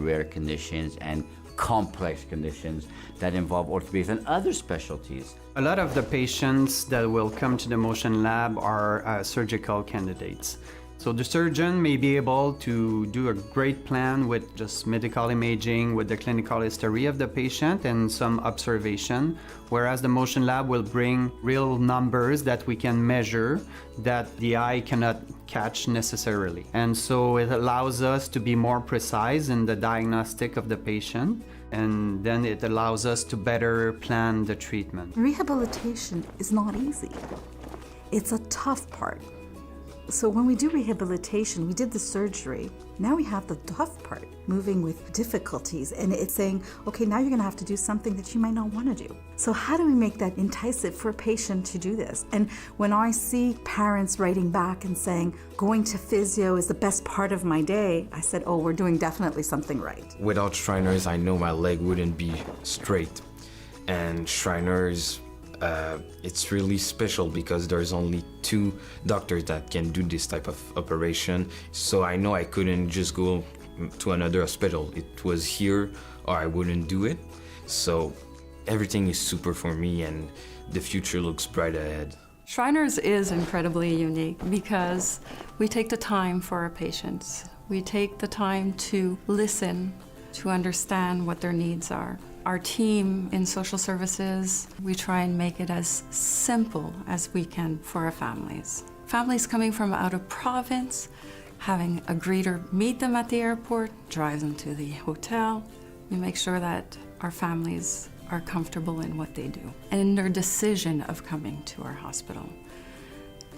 rare conditions and complex conditions that involve orthopedics and other specialties. A lot of the patients that will come to the motion lab are surgical candidates. So the surgeon may be able to do a great plan with just medical imaging, with the clinical history of the patient and some observation, whereas the motion lab will bring real numbers that we can measure that the eye cannot catch necessarily. And so it allows us to be more precise in the diagnostic of the patient, and then it allows us to better plan the treatment. Rehabilitation is not easy. It's a tough part. So when we do rehabilitation, we did the surgery. Now we have the tough part, moving with difficulties, and it's saying, okay, now you're gonna have to do something that you might not wanna do. So how do we make that enticing for a patient to do this? And when I see parents writing back and saying, going to physio is the best part of my day, I said, oh, we're doing definitely something right. Without Shriners, I know my leg wouldn't be straight. And Shriners, it's really special because there's only 2 doctors that can do this type of operation. So I know I couldn't just go to another hospital. It was here or I wouldn't do it. So everything is super for me and the future looks bright ahead. Shriners is incredibly unique because we take the time for our patients. We take the time to listen, to understand what their needs are. Our team in social services, we try and make it as simple as we can for our families. Families coming from out of province, having a greeter meet them at the airport, drive them to the hotel. We make sure that our families are comfortable in what they do and in their decision of coming to our hospital,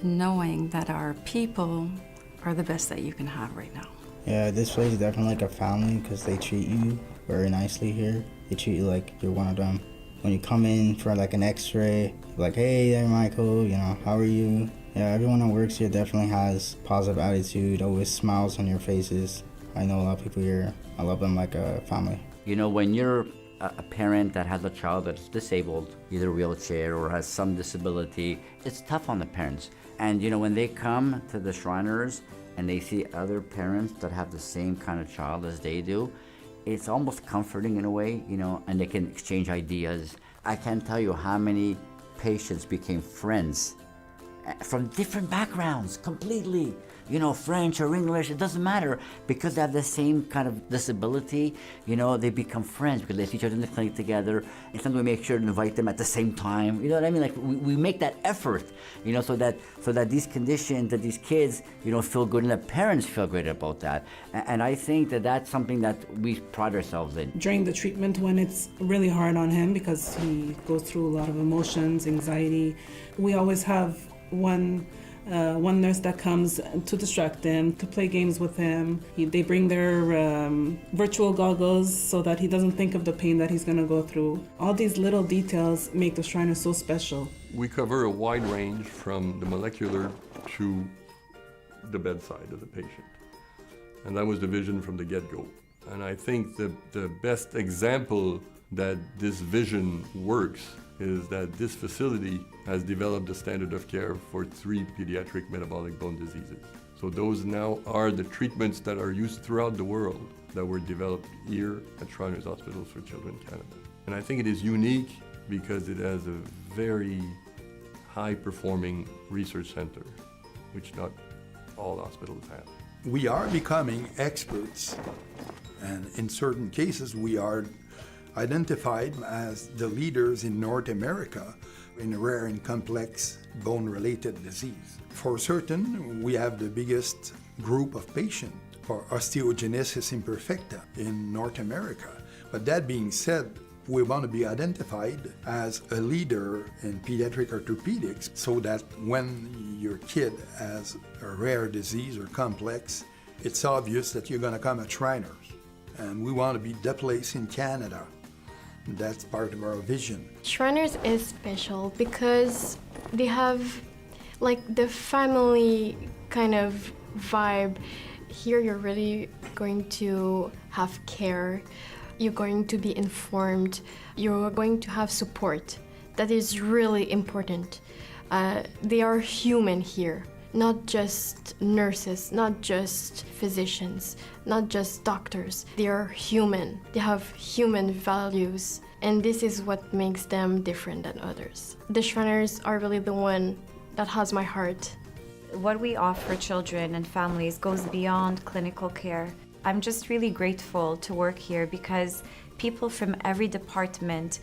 knowing that our people are the best that you can have right now. Yeah, this place is definitely like a family because they treat you very nicely here. They treat you like you're one of them. When you come in for like an x-ray, you're like, hey there, Michael, you know, how are you? Yeah, everyone that works here definitely has positive attitude, always smiles on your faces. I know a lot of people here. I love them like a family. You know, when you're a parent that has a child that's disabled, either wheelchair or has some disability, it's tough on the parents. And you know, when they come to the Shriners and they see other parents that have the same kind of child as they do, it's almost comforting in a way, you know, and they can exchange ideas. I can't tell you how many patients became friends from different backgrounds, completely. You know, French or English, it doesn't matter. Because they have the same kind of disability, you know, they become friends because they see each other in the clinic together. And sometimes we make sure to invite them at the same time. You know what I mean? Like, we make that effort, you know, so that these conditions, that these kids, you know, feel good and the parents feel great about that. And I think that that's something that we pride ourselves in. During the treatment, when it's really hard on him because he goes through a lot of emotions, anxiety, we always have one nurse that comes to distract him, to play games with him. They bring their virtual goggles so that he doesn't think of the pain that he's going to go through. All these little details make the Shriners so special. We cover a wide range from the molecular to the bedside of the patient. And that was the vision from the get-go. And I think the best example that this vision works is that this facility has developed a standard of care for 3 pediatric metabolic bone diseases. So those now are the treatments that are used throughout the world that were developed here at Shriners Hospitals for Children Canada. And I think it is unique because it has a very high-performing research center, which not all hospitals have. We are becoming experts, and in certain cases we are identified as the leaders in North America in rare and complex bone-related disease. For certain, we have the biggest group of patients for osteogenesis imperfecta in North America. But that being said, we want to be identified as a leader in pediatric orthopedics so that when your kid has a rare disease or complex, it's obvious that you're going to come at Shriners. And we want to be the place in Canada. That's part of our vision. Shriners is special because they have like the family kind of vibe. Here you're really going to have care, you're going to be informed, you're going to have support. That is really important. They are human here. not just nurses, not just physicians, not just doctors. They are human. They have human values, and this is what makes them different than others. The Shriners are really the one that has my heart. What we offer children and families goes beyond clinical care. I'm just really grateful to work here because people from every department,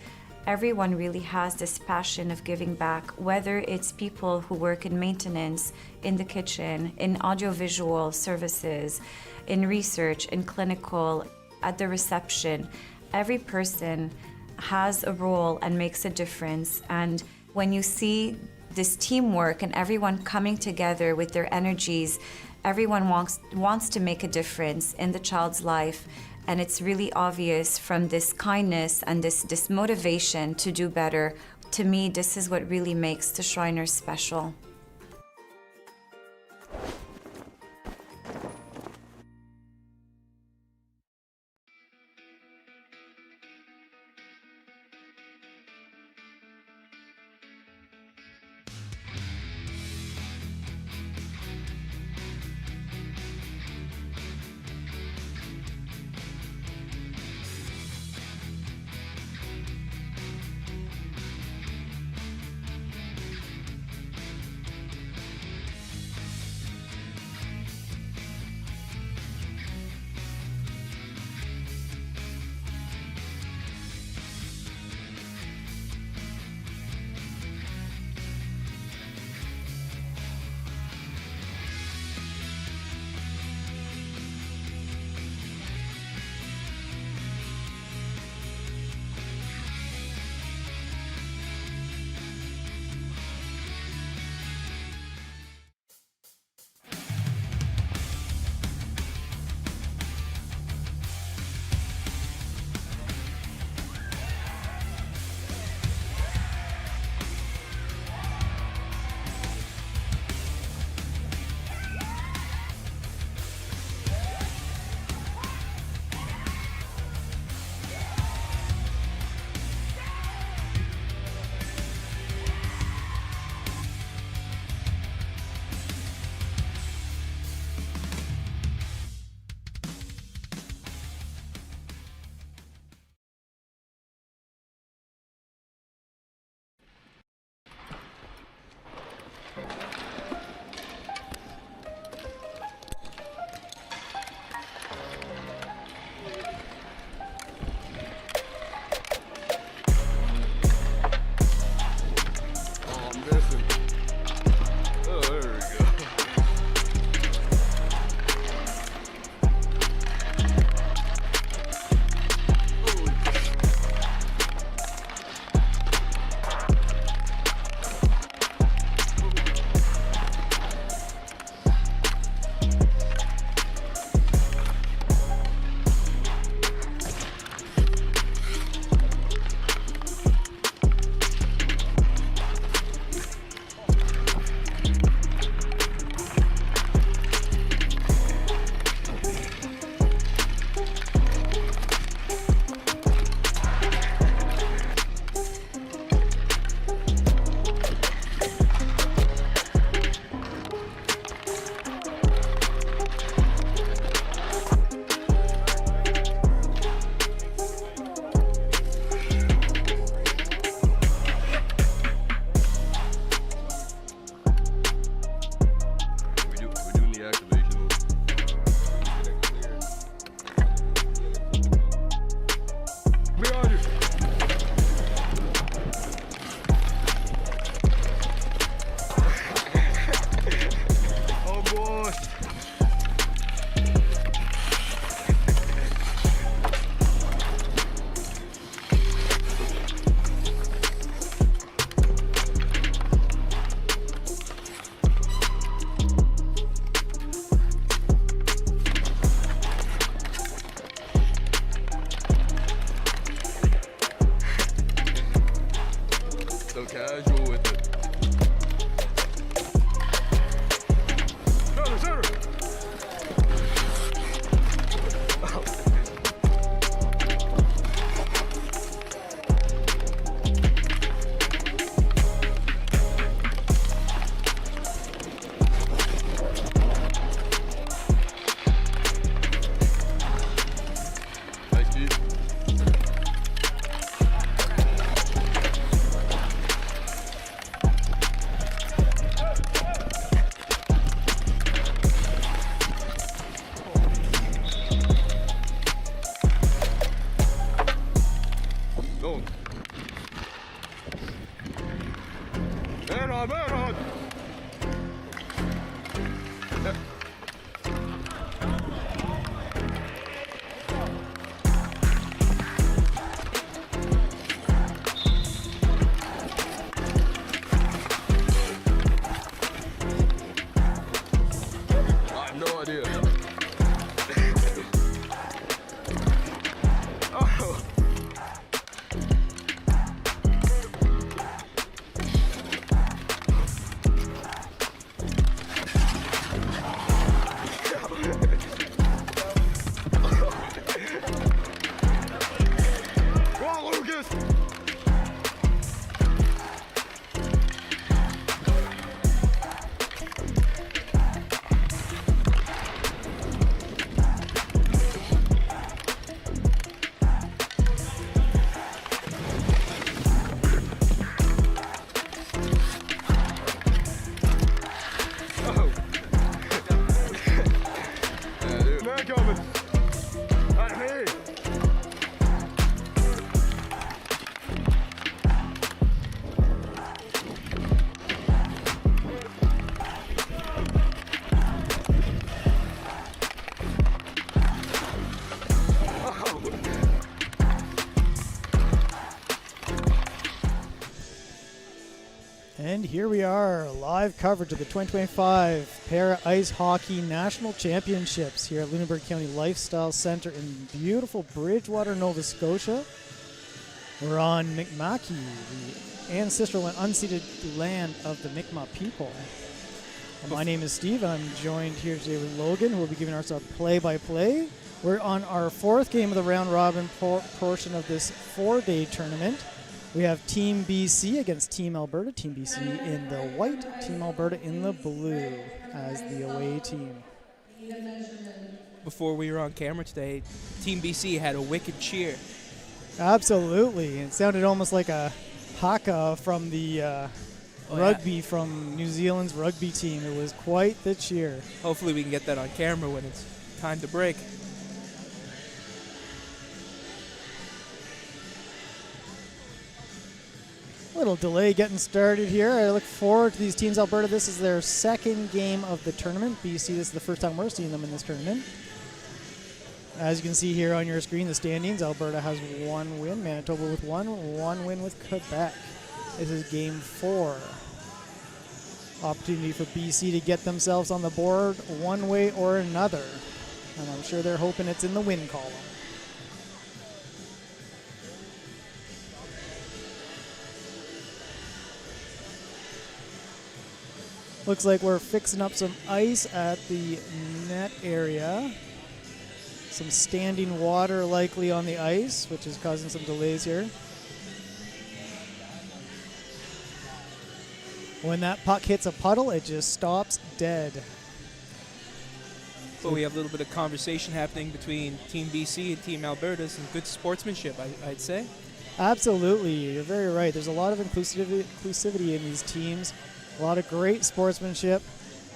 everyone really has this passion of giving back, whether it's people who work in maintenance, in the kitchen, in audiovisual services, in research, in clinical, at the reception. Every person has a role and makes a difference. And when you see this teamwork and everyone coming together with their energies, everyone wants to make a difference in the child's life. And it's really obvious from this kindness and this motivation to do better. To me, this is what really makes the Shriners special. And here we are, live coverage of the 2025 Para Ice Hockey National Championships here at Lunenburg County Lifestyle Center in beautiful Bridgewater, Nova Scotia. We're on Mi'kmaq, the ancestral and unceded land of the Mi'kmaq people. And my name is Steve, and I'm joined here today with Logan, who will be giving us a play-by-play. We're on our fourth game of the round-robin portion of this four-day tournament. We have Team BC against Team Alberta. Team BC in the white, Team Alberta in the blue as the away team. Before we were on camera today, Team BC had a wicked cheer. Absolutely. It sounded almost like a haka from the rugby from New Zealand's rugby team. It was quite the cheer. Hopefully we can get that on camera when it's time to break. Little delay getting started here. I look forward to these teams. Alberta, this is their second game of the tournament. BC, this is the first time we're seeing them in this tournament. As you can see here on your screen, the standings. Alberta has one win. Manitoba with one win with Quebec. This is game 4. Opportunity for BC to get themselves on the board one way or another. And I'm sure they're hoping it's in the win column. Looks like we're fixing up some ice at the net area. Some standing water likely on the ice, which is causing some delays here. When that puck hits a puddle, it just stops dead. But we have a little bit of conversation happening between Team BC and Team Alberta. Some good sportsmanship, I'd say. Absolutely, you're very right. There's a lot of inclusivity in these teams. A lot of great sportsmanship.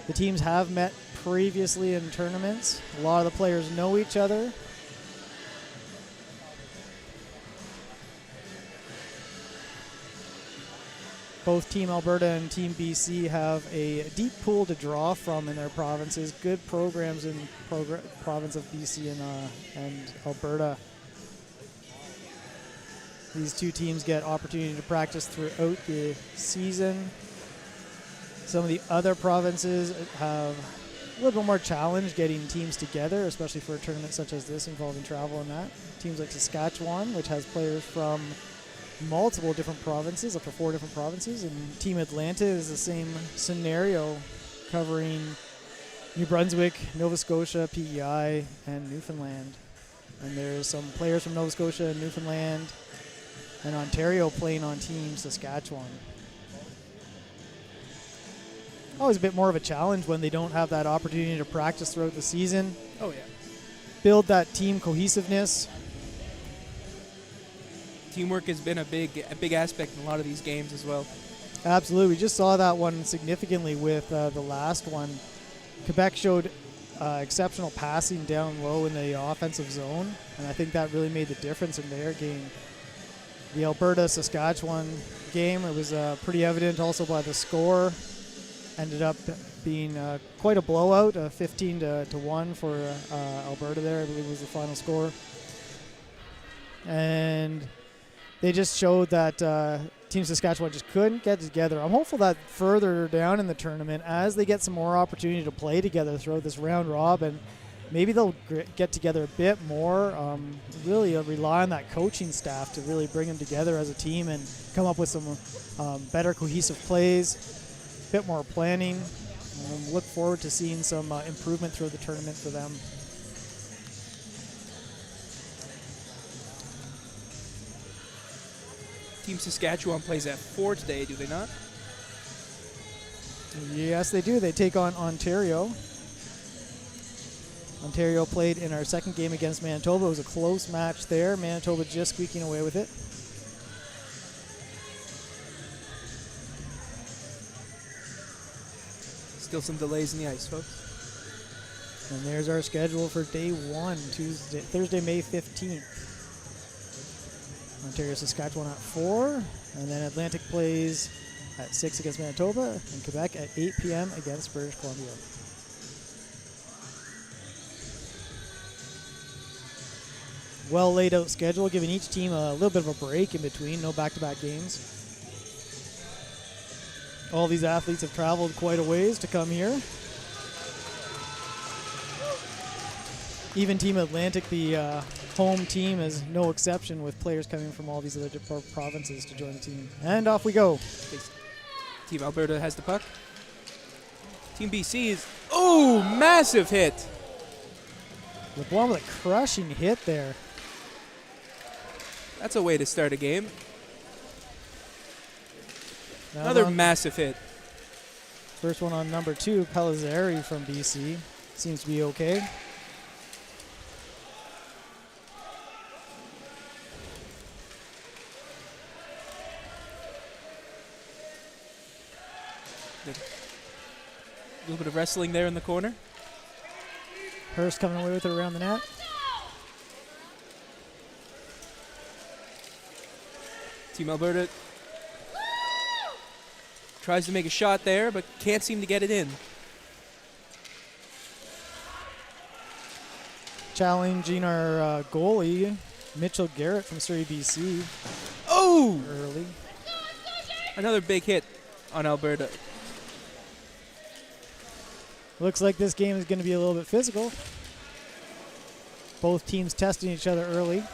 The teams have met previously in tournaments. A lot of the players know each other. Both Team Alberta and Team BC have a deep pool to draw from in their provinces. Good programs in province of BC and Alberta. These two teams get opportunity to practice throughout the season. Some of the other provinces have a little bit more challenge getting teams together, especially for a tournament such as this involving travel and that. Teams like Saskatchewan, which has players from multiple different provinces, up to 4 different provinces, and Team Atlanta is the same scenario, covering New Brunswick, Nova Scotia, PEI, and Newfoundland. And there's some players from Nova Scotia and Newfoundland and Ontario playing on Team Saskatchewan. Always a bit more of a challenge when they don't have that opportunity to practice throughout the season. Oh, yeah. Build that team cohesiveness. teamwork has been a big aspect in a lot of these games as well. Absolutely. We just saw that one significantly with the last one. Quebec showed exceptional passing down low in the offensive zone, and I think that really made the difference in their game. The Alberta-Saskatchewan game, it was pretty evident also by the score. Ended up being quite a blowout, 15-1 for Alberta there, I believe was the final score. And they just showed that Team Saskatchewan just couldn't get together. I'm hopeful that further down in the tournament, as they get some more opportunity to play together throughout this round robin, maybe they'll get together a bit more, really rely on that coaching staff to really bring them together as a team and come up with some better cohesive plays, a bit more planning. Look forward to seeing some improvement through the tournament for them. Team Saskatchewan plays at 4 today, do they not? Yes, they do. They take on Ontario. Ontario played in our second game against Manitoba. It was a close match there. Manitoba just squeaking away with it. Still some delays in the ice, folks. And there's our schedule for day one, Thursday, May 15th. Ontario, Saskatchewan at 4, and then Atlantic plays at 6 against Manitoba, and Quebec at 8 p.m. against British Columbia. Well laid out schedule, giving each team a little bit of a break in between, no back-to-back games. All these athletes have traveled quite a ways to come here. Even Team Atlantic, the home team, is no exception, with players coming from all these other provinces to join the team. And off we go. Team Alberta has the puck. Team BC is, oh, massive hit. LeBlanc with a crushing hit there. That's a way to start a game. Now Another massive hit. First one on number 2, Pellizzari from BC. Seems to be okay. A little bit of wrestling there in the corner. Hurst coming away with it around the net. Team Alberta tries to make a shot there, but can't seem to get it in. Challenging our goalie, Mitchell Garrett from Surrey, BC. Oh! Early. Another big hit on Alberta. Looks like this game is going to be a little bit physical. Both teams testing each other early.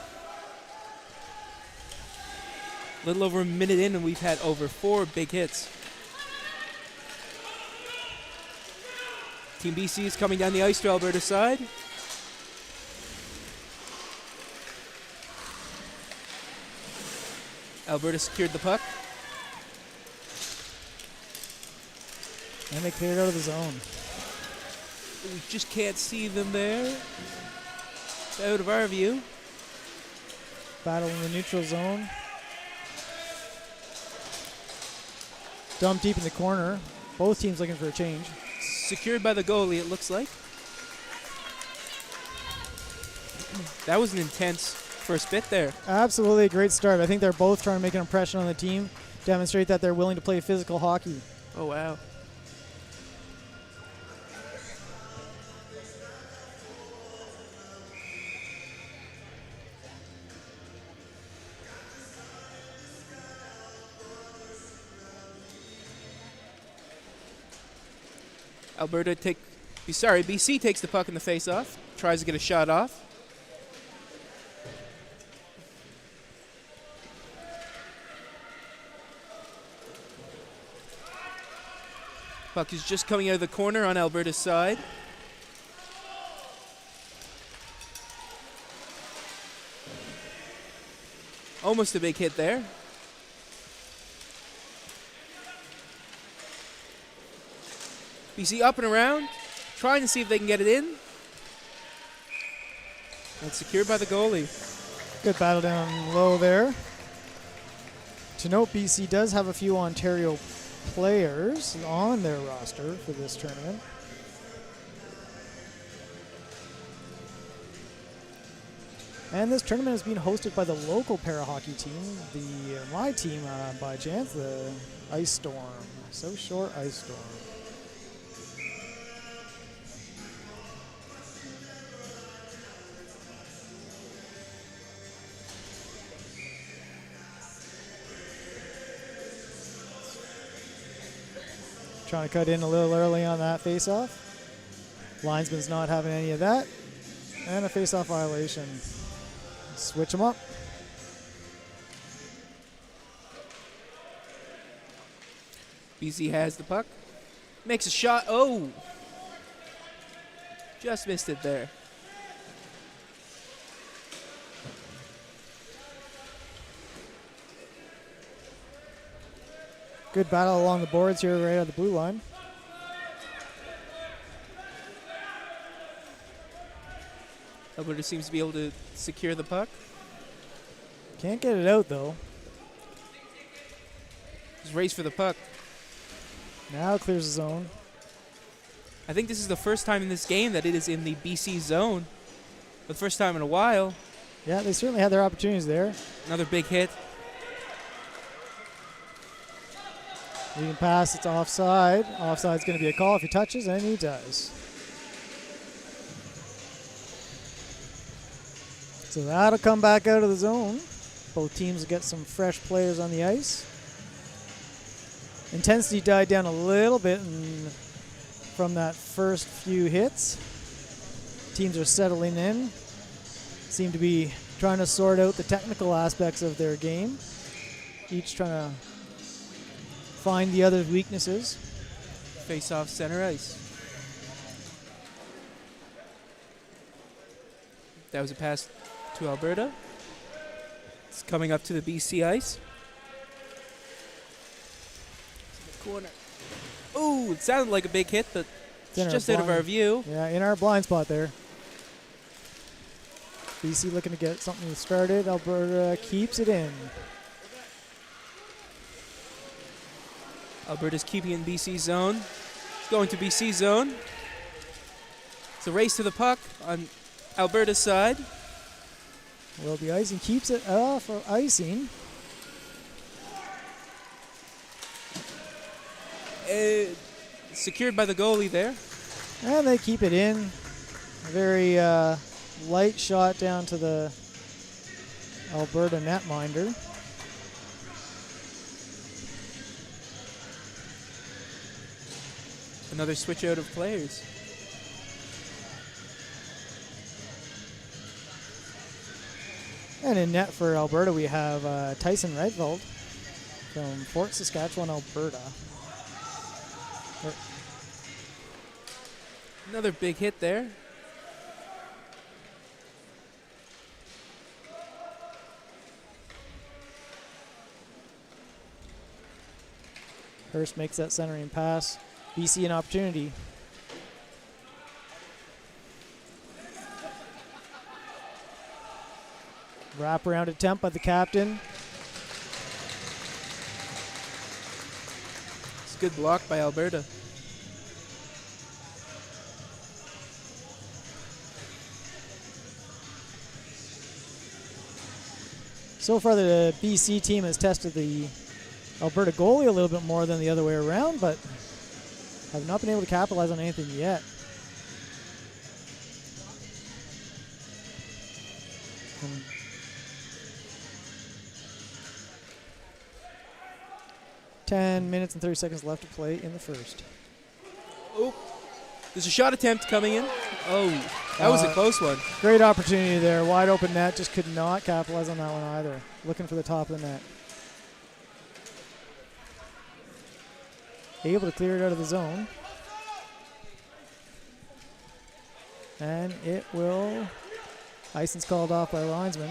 A little over a minute in, and we've had over 4 big hits. Team BC is coming down the ice to Alberta's side. Alberta secured the puck. And they cleared out of the zone. We just can't see them there. Out of our view. Battle in the neutral zone. Dumped deep in the corner. Both teams looking for a change. Secured by the goalie, it looks like. That was an intense first bit there. Absolutely a great start. I think they're both trying to make an impression on the team, demonstrate that they're willing to play physical hockey. Oh, wow. BC takes the puck in the face-off, tries to get a shot off. Puck is just coming out of the corner on Alberta's side. Almost a big hit there. BC up and around, trying to see if they can get it in. And secured by the goalie. Good battle down low there. To note, BC does have a few Ontario players on their roster for this tournament. And this tournament is being hosted by the local para-hockey team, my team by chance, the Ice Storm, South Shore Ice Storm. Trying to cut in a little early on that face-off. Linesman's not having any of that. And a face-off violation. Switch them up. BC has the puck. Makes a shot. Oh! Just missed it there. Good battle along the boards here right at the blue line. Alberta seems to be able to secure the puck. Can't get it out though. Just race for the puck. Now clears the zone. I think this is the first time in this game that it is in the BC zone. The first time in a while. Yeah, they certainly had their opportunities there. Another big hit. Leading pass, it's offside. Offside's going to be a call if he touches, and he does. So that'll come back out of the zone. Both teams will get some fresh players on the ice. Intensity died down a little bit from that first few hits. Teams are settling in. Seem to be trying to sort out the technical aspects of their game. Each trying to find the other's weaknesses. Face off center ice. That was a pass to Alberta. It's coming up to the BC ice. Corner. Oh, it sounded like a big hit, but it's just out of our view. Yeah, in our blind spot there. BC looking to get something started. Alberta keeps it in. Alberta's keeping in BC zone. Going to BC zone. It's a race to the puck on Alberta's side. Will be icing, keeps it off for icing. Secured by the goalie there. And they keep it in. A very light shot down to the Alberta netminder. Another switch out of players. And in net for Alberta, we have Tyson Redveld from Fort Saskatchewan, Alberta. Another big hit there. Hurst makes that centering pass. BC an opportunity. Wraparound attempt by the captain. It's a good block by Alberta. So far, the BC team has tested the Alberta goalie a little bit more than the other way around, but have not been able to capitalize on anything yet. And 10 minutes and 30 seconds left to play in the first. Oh, there's a shot attempt coming in. Oh, that was a close one. Great opportunity there. Wide open net. Just could not capitalize on that one either. Looking for the top of the net. Able to clear it out of the zone. And it will. Icing's called off by linesman.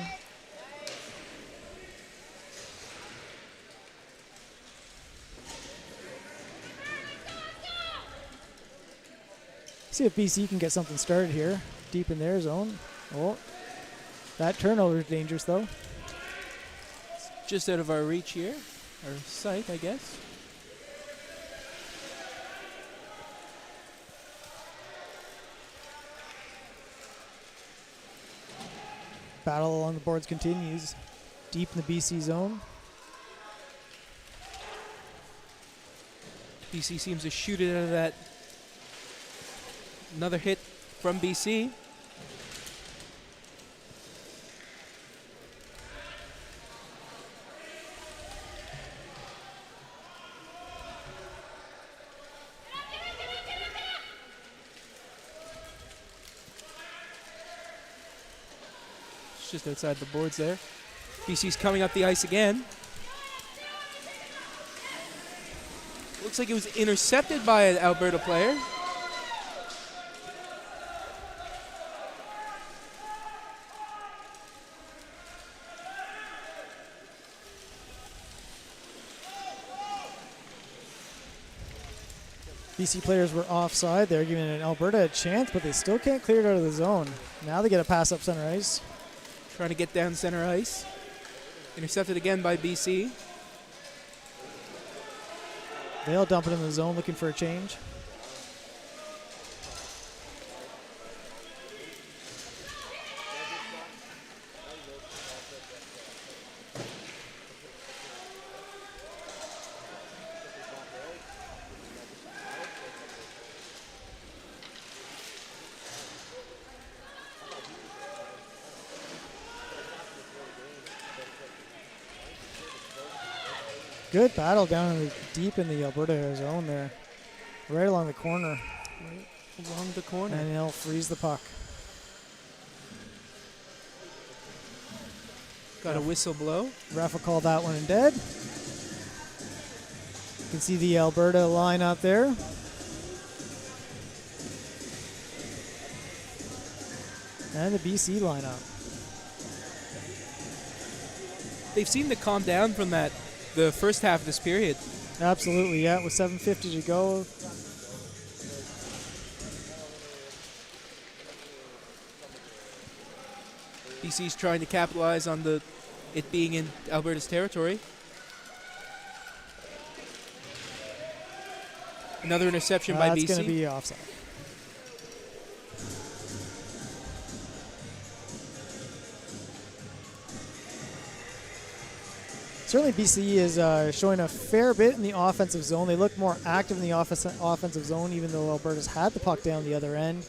See if BC can get something started here, deep in their zone. Oh, that turnover is dangerous though. Just out of our reach here. or sight, I guess. Battle on the boards continues. Deep in the BC zone. BC seems to shoot it out of that. Another hit from BC. It's just outside the boards there. BC's coming up the ice again. Looks like it was intercepted by an Alberta player. BC players were offside. They're giving an Alberta a chance, but they still can't clear it out of the zone. Now they get a pass up center ice. Trying to get down center ice. Intercepted again by BC. They'll dump it in the zone, looking for a change. Good battle down deep in the Alberta zone there. Right along the corner. Right along the corner. And he'll freeze the puck. Got a whistle blow. Ref will call that one in dead. You can see the Alberta line out there. And the BC lineup. They've seemed to calm down from the first half of this period. Absolutely, yeah. With 7:50 to go. BC's trying to capitalize on it being in Alberta's territory. Another interception by BC. That's going to be offside. Certainly BC is showing a fair bit in the offensive zone. They look more active in the offensive zone, even though Alberta's had the puck down the other end.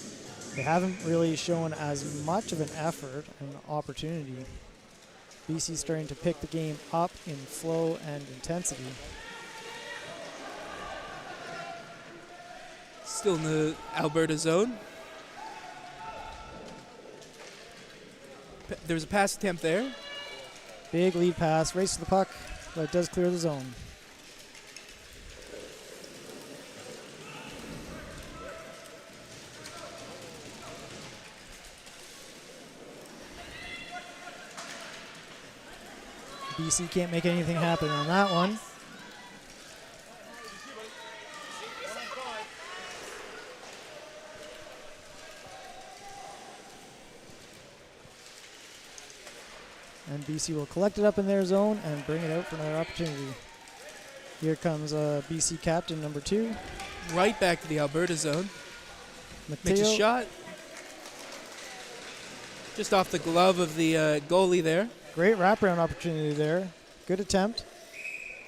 They haven't really shown as much of an effort and opportunity. BC's starting to pick the game up in flow and intensity. Still in the Alberta zone. There was a pass attempt there. Big lead pass, race to the puck, but it does clear the zone. BC can't make anything happen on that one. And BC will collect it up in their zone and bring it out for another opportunity. Here comes BC captain number 2. Right back to the Alberta zone. Mateo. Makes a shot. Just off the glove of the goalie there. Great wraparound opportunity there. Good attempt.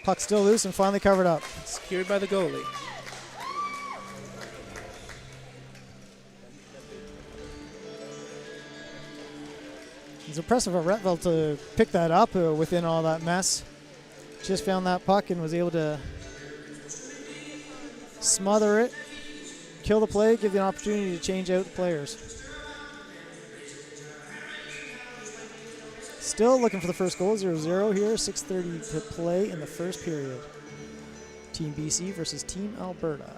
Puck still loose and finally covered up. Secured by the goalie. It's impressive of Retveld to pick that up within all that mess. Just found that puck and was able to smother it, kill the play, give the opportunity to change out the players. Still looking for the first goal, 0-0 here, 6:30 to play in the first period. Team BC versus Team Alberta.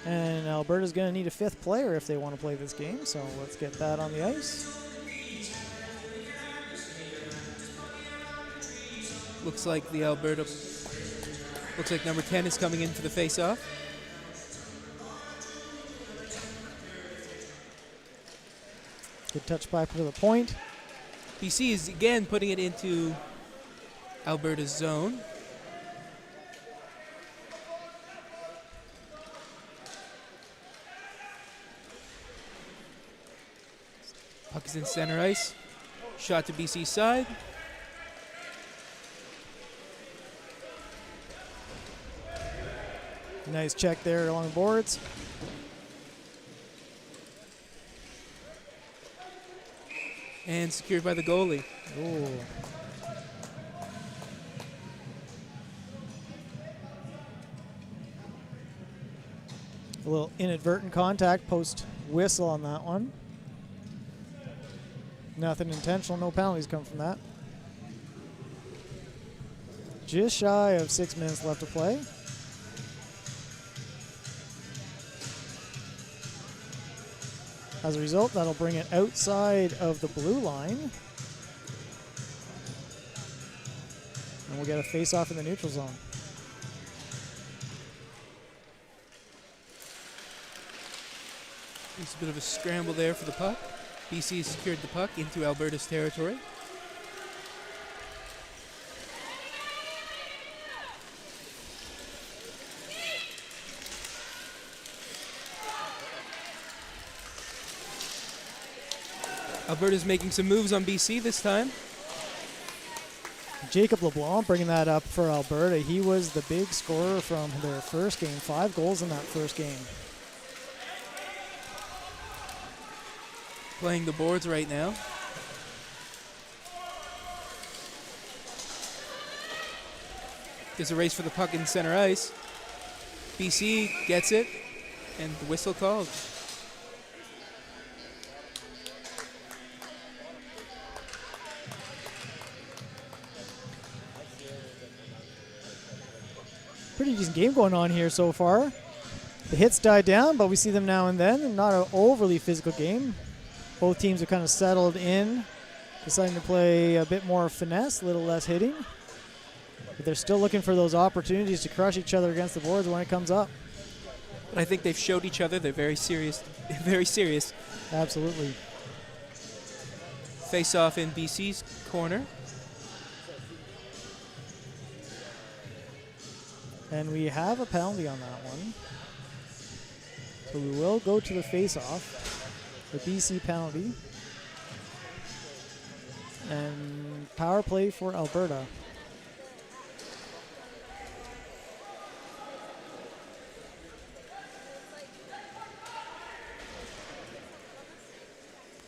And Alberta's going to need a 5th player if they want to play this game, so let's get that on the ice. Looks like number 10 is coming in for the face-off. Good touch by to the point. BC is again putting it into Alberta's zone. Puck is in center ice. Shot to BC side. Nice check there along the boards. And secured by the goalie. Ooh. A little inadvertent contact post whistle on that one. Nothing intentional, no penalties come from that. Just shy of 6 minutes left to play. As a result, that'll bring it outside of the blue line. And we'll get a face-off in the neutral zone. There's a bit of a scramble there for the puck. BC secured the puck into Alberta's territory. Alberta's making some moves on BC this time. Jacob LeBlanc bringing that up for Alberta. He was the big scorer from their first game. 5 goals in that first game. Playing the boards right now. There's a race for the puck in center ice. BC gets it, and the whistle called. Pretty decent game going on here so far. The hits died down, but we see them now and then. Not an overly physical game. Both teams are kind of settled in, deciding to play a bit more finesse, a little less hitting. But they're still looking for those opportunities to crush each other against the boards when it comes up. But I think they've showed each other they're very serious. Very serious. Absolutely. Face off in BC's corner. And we have a penalty on that one. So we will go to the face-off. The BC penalty. And power play for Alberta.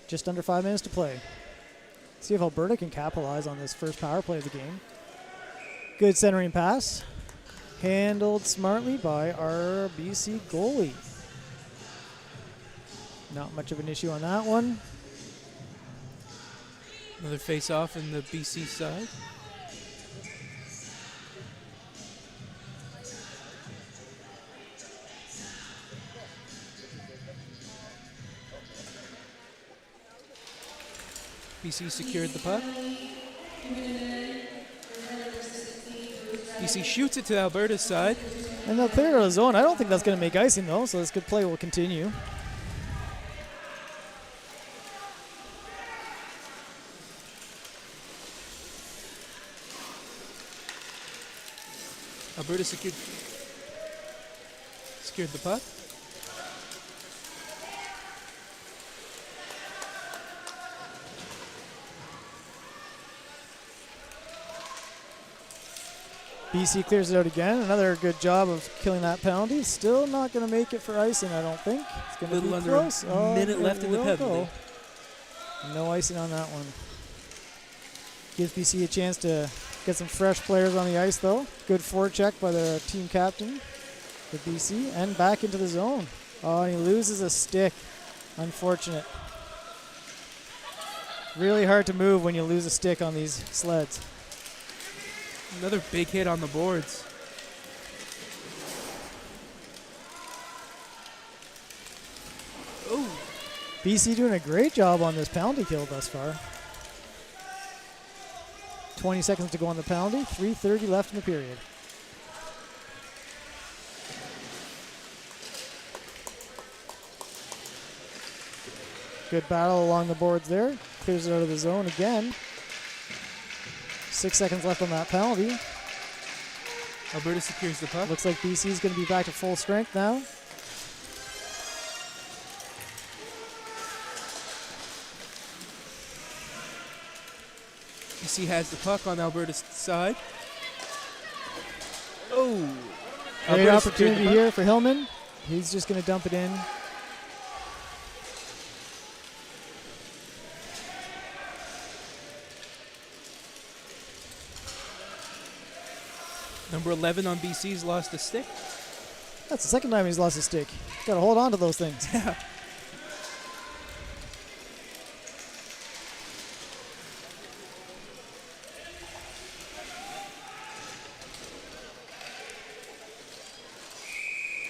Just under 5 minutes to play. See if Alberta can capitalize on this first power play of the game. Good centering pass. Handled smartly by our BC goalie. Not much of an issue on that one. Another face-off in the BC side. BC secured the puck. BC shoots it to Alberta's side. And they'll clear it out of the zone. I don't think that's going to make icing though, so this good play will continue. Alberta secured the puck. BC clears it out again. Another good job of killing that penalty. Still not going to make it for icing, I don't think. It's going to be under close. a minute left in the penalty. No icing on that one. Gives BC a chance to get some fresh players on the ice, though. Good forecheck by the team captain for BC. And back into the zone. Oh, and he loses a stick. Unfortunate. Really hard to move when you lose a stick on these sleds. Another big hit on the boards. Oh. BC doing a great job on this penalty kill thus far. 20 seconds to go on the penalty. 3:30 left in the period. Good battle along the boards there. Clears it out of the zone again. 6 seconds left on that penalty. Alberta secures the puck. Looks like BC is going to be back to full strength now. BC has the puck on Alberta's side. Oh! Great Alberta secured the opportunity puck. here for Hillman. He's just going to dump it in. Number 11 on BC's lost a stick. That's the second time he's lost a stick. Got to hold on to those things.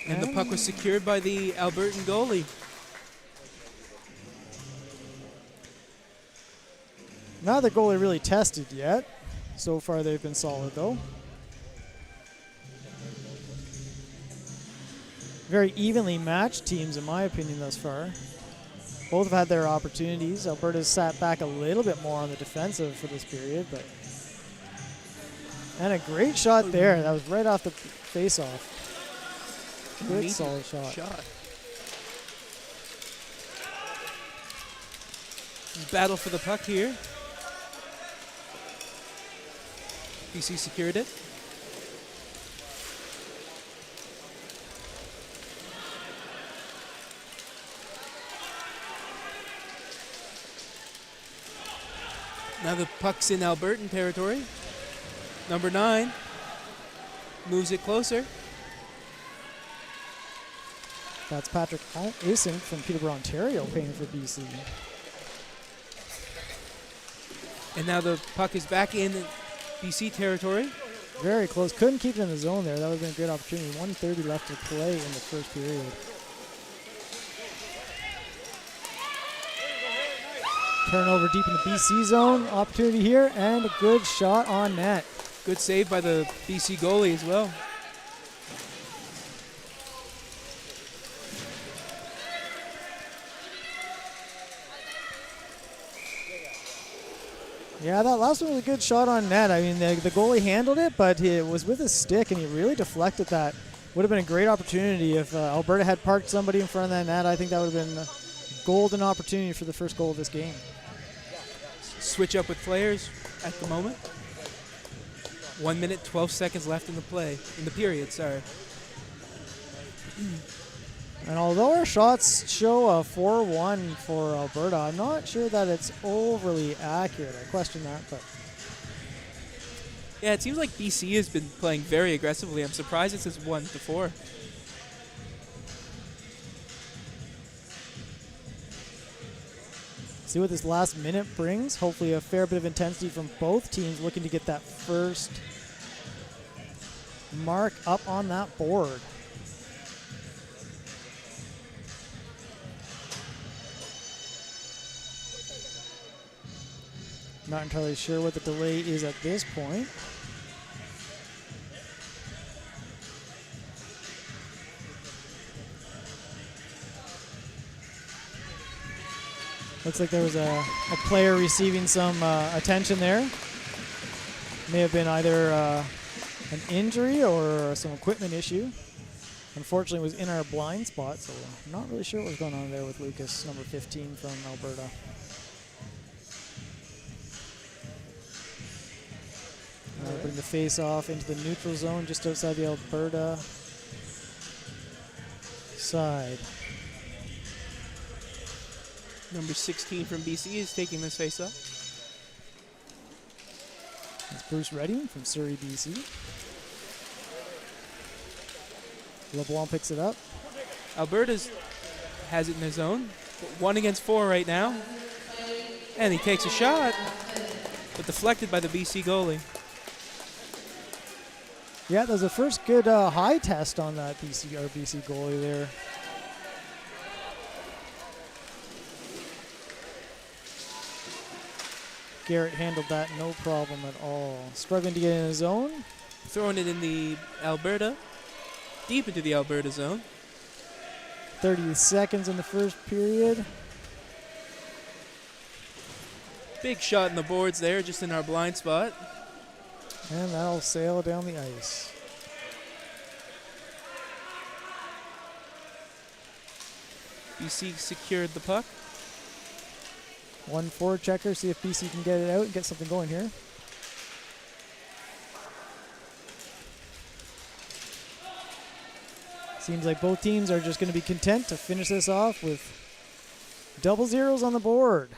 And the puck was secured by the Albertan goalie. Neither goalie really tested yet. So far they've been solid though. Very evenly matched teams in my opinion thus far. Both have had their opportunities. Alberta's sat back a little bit more on the defensive for this period, but and a great shot there. That was right off the face-off. Good solid shot. Battle for the puck here. BC secured it. Now the puck's in Albertan territory. Number 9 moves it closer. That's Patrick Asink from Peterborough, Ontario, paying for BC. And now the puck is back in BC territory. Very close. Couldn't keep it in the zone there. That would have been a great opportunity. 1:30 left to play in the first period. Turnover deep in the BC zone. Opportunity here, and a good shot on net. Good save by the BC goalie as well. Yeah, that last one was a good shot on net. I mean, the goalie handled it, but it was with his stick, and he really deflected that. Would have been a great opportunity if Alberta had parked somebody in front of that net. I think that would have been a golden opportunity for the first goal of this game. Switch up with players at the moment. 1 minute, 12 seconds left in the period, sorry. And although our shots show a 4-1 for Alberta, I'm not sure that it's overly accurate. I question that, but Yeah, it seems like BC has been playing very aggressively. I'm surprised it says 1-4. see what this last minute brings. Hopefully a fair bit of intensity from both teams looking to get that first mark up on that board. Not entirely sure what the delay is at this point. Looks like there was a player receiving some attention there. May have been either an injury or some equipment issue. Unfortunately, it was in our blind spot, so I'm not really sure what was going on there with Lucas, number 15 from Alberta. Bring the face off into the neutral zone just outside the Alberta side. Number 16 from BC is taking this face off. It's Bruce Redding from Surrey, BC. LeBlanc picks it up. Alberta's has it in his zone. 1 against 4 right now. And he takes a shot, but deflected by the BC goalie. Yeah, there's a first good high test on that BC goalie there. Garrett handled that no problem at all. Struggling to get in his zone. Throwing it in the Alberta, deep into the Alberta zone. 30 seconds in the first period. Big shot in the boards there, just in our blind spot. And that'll sail down the ice. BC secured the puck. One forward checker, see if BC can get it out and get something going here. Seems like both teams are just going to be content to finish this off with double zeros on the board.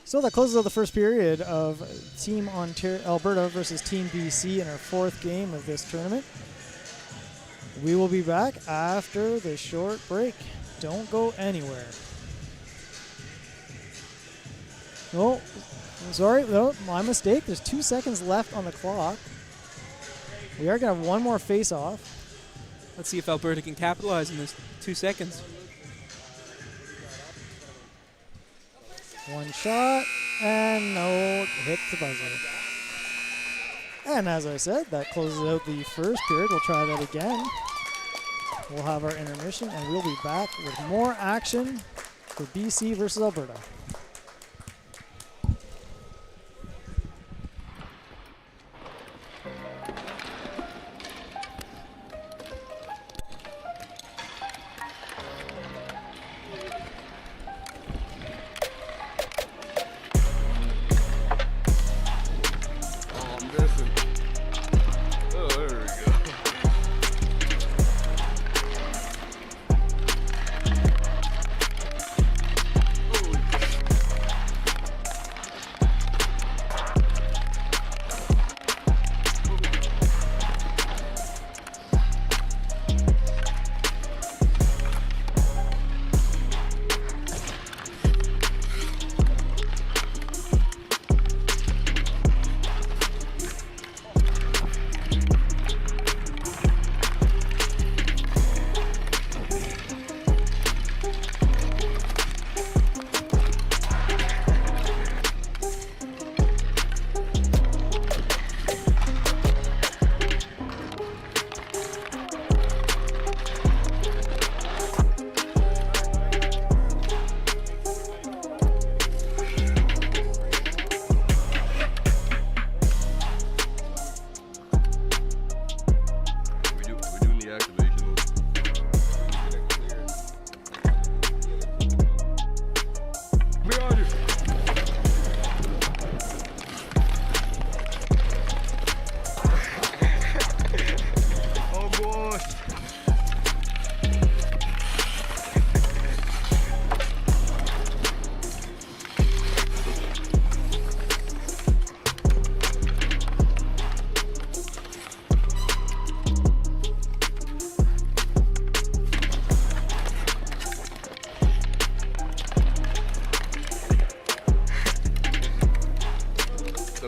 So that closes out the first period of Team Alberta versus Team BC in our fourth game of this tournament. We will be back after the short break. Don't go anywhere. Oh, sorry, no, my mistake. There's 2 seconds left on the clock. We are going to have one more face-off. Let's see if Alberta can capitalize in this 2 seconds. One shot, and no, hits the buzzer. And as I said, that closes out the first period. We'll try that again. We'll have our intermission, and we'll be back with more action for BC versus Alberta.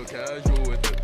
Casual with it.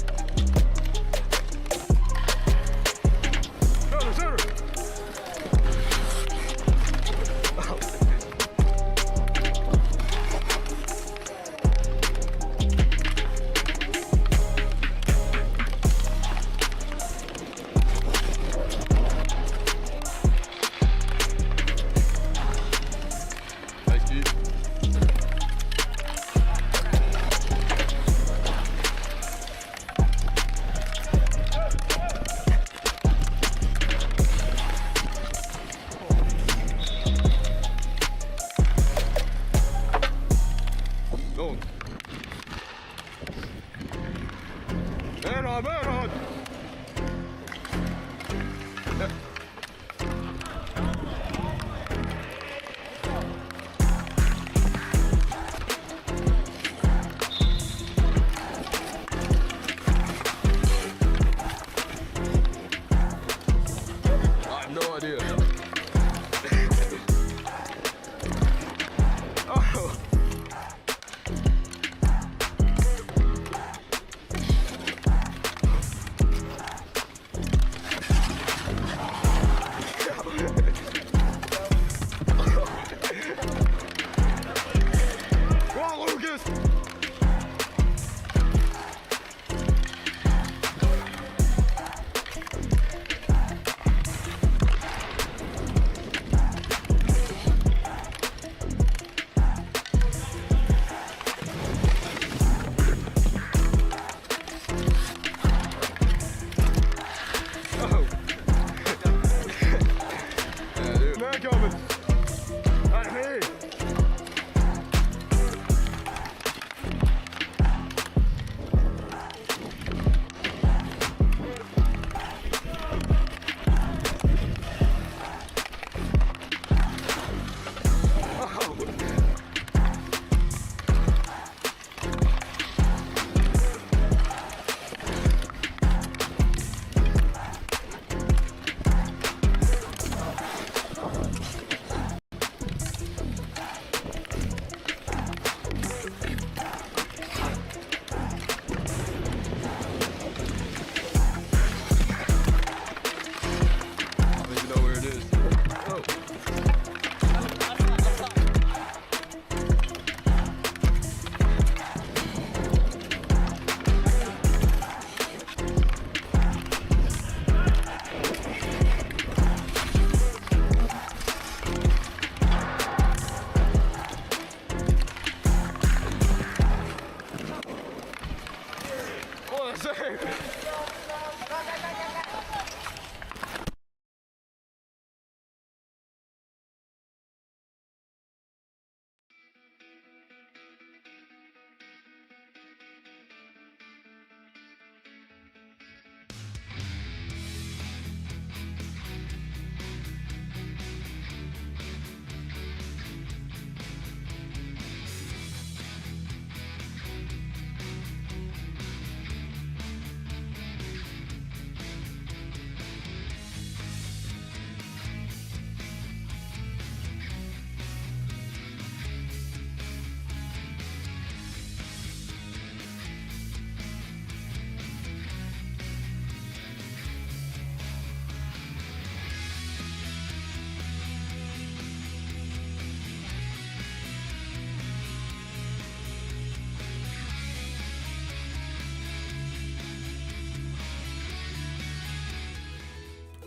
Yes, sir.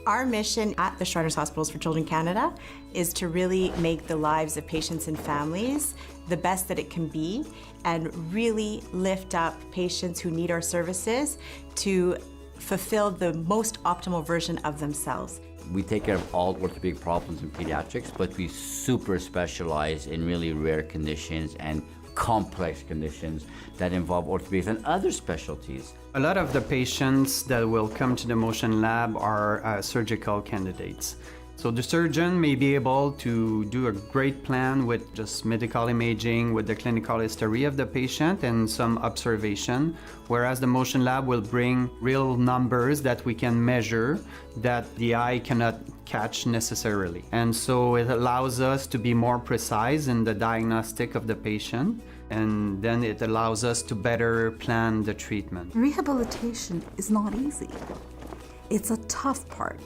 Our mission at the Shriners Hospitals for Children Canada is to really make the lives of patients and families the best that it can be and really lift up patients who need our services to fulfill the most optimal version of themselves. We take care of all orthopedic problems in pediatrics, but we super specialize in really rare conditions and complex conditions that involve orthopedics and other specialties. A lot of the patients that will come to the motion lab are surgical candidates. So the surgeon may be able to do a great plan with just medical imaging, with the clinical history of the patient and some observation, whereas the motion lab will bring real numbers that we can measure that the eye cannot catch necessarily. And so it allows us to be more precise in the diagnostic of the patient, and then it allows us to better plan the treatment. Rehabilitation is not easy. It's a tough part.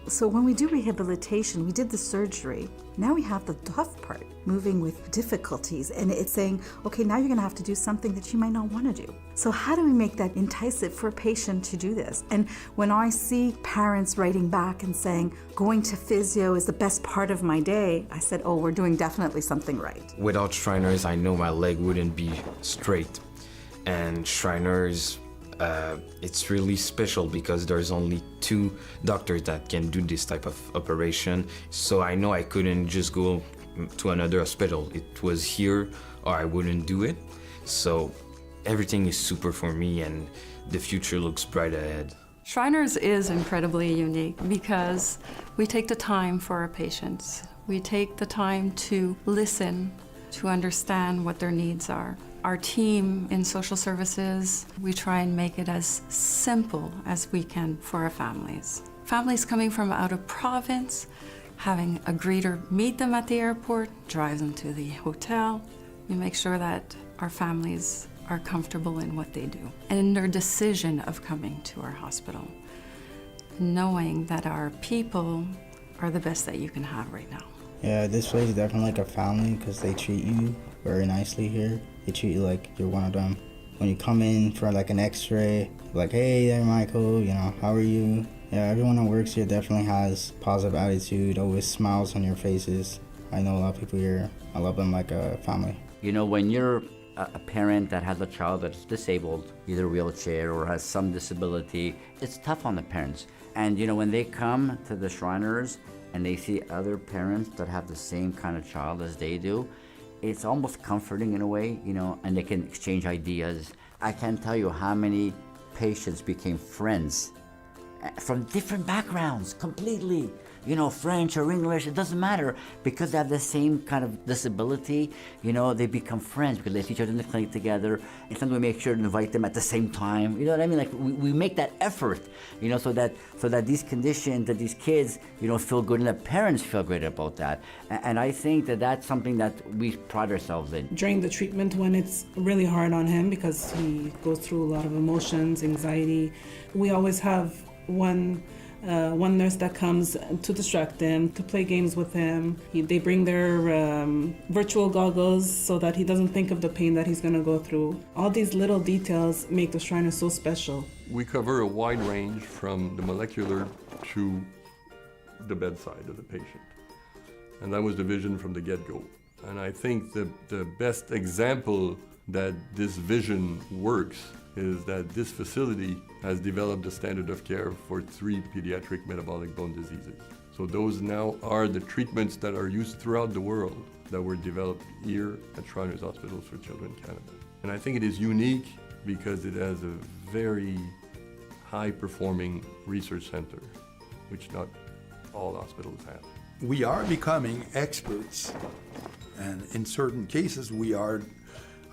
So when we do rehabilitation, we did the surgery. Now we have the tough part, moving with difficulties, and it's saying, okay, now you're gonna have to do something that you might not wanna do. So how do we make that enticing for a patient to do this? And when I see parents writing back and saying, going to physio is the best part of my day, I said, oh, we're doing definitely something right. Without Shriners, I know my leg wouldn't be straight. And Shriners, it's really special because there's only 2 doctors that can do this type of operation. So I know I couldn't just go to another hospital. It was here or I wouldn't do it. So everything is super for me and the future looks bright ahead. Shriners is incredibly unique because we take the time for our patients. We take the time to listen, to understand what their needs are. Our team in social services, we try and make it as simple as we can for our families. Families coming from out of province, having a greeter meet them at the airport, drive them to the hotel. We make sure that our families are comfortable in what they do and in their decision of coming to our hospital, knowing that our people are the best that you can have right now. Yeah, this place is definitely like a family because they treat you very nicely here. They treat you like you're one of them. When you come in for like an x-ray, like, hey there, Michael, you know, how are you? Yeah, everyone that works here definitely has positive attitude, always smiles on your faces. I know a lot of people here. I love them like a family. You know, when you're a parent that has a child that's disabled, either wheelchair or has some disability, it's tough on the parents. And you know, when they come to the Shriners and they see other parents that have the same kind of child as they do, it's almost comforting in a way, you know, and they can exchange ideas. I can't tell you how many patients became friends from different backgrounds, completely. You know, French or English, it doesn't matter. Because they have the same kind of disability, you know, they become friends because they see each other in the clinic together. And sometimes we make sure to invite them at the same time. You know what I mean? Like, we make that effort, you know, so that these conditions, that these kids, you know, feel good and the parents feel great about that. And I think that that's something that we pride ourselves in. During the treatment, when it's really hard on him because he goes through a lot of emotions, anxiety, we always have one nurse that comes to distract him, to play games with him. They bring their virtual goggles so that he doesn't think of the pain that he's going to go through. All these little details make the Shriners so special. We cover a wide range from the molecular to the bedside of the patient. And that was the vision from the get-go. And I think the best example that this vision works is that this facility has developed a standard of care for 3 pediatric metabolic bone diseases. So those now are the treatments that are used throughout the world that were developed here at Shriners Hospitals for Children Canada. And I think it is unique because it has a very high-performing research center, which not all hospitals have. We are becoming experts, and in certain cases we are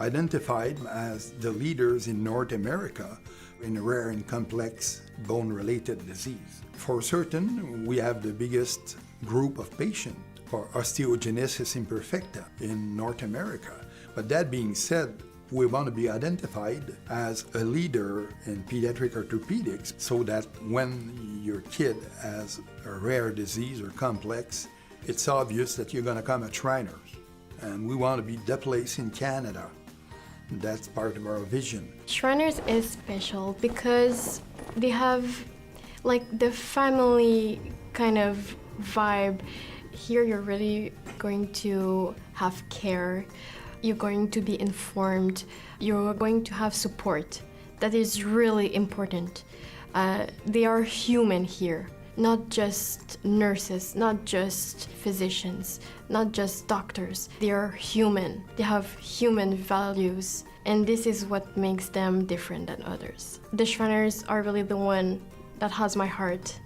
identified as the leaders in North America in rare and complex bone-related disease. For certain, we have the biggest group of patients for osteogenesis imperfecta in North America. But that being said, we want to be identified as a leader in pediatric orthopedics so that when your kid has a rare disease or complex, it's obvious that you're going to come at Shriners. And we want to be the place in Canada. That's part of our vision. Shriners is special because they have like the family kind of vibe. Here you're really going to have care. You're going to be informed. You're going to have support. That is really important. They are human here, not just nurses, not just physicians, not just doctors. They are human. They have human values, and this is what makes them different than others. The Shriners are really the one that has my heart.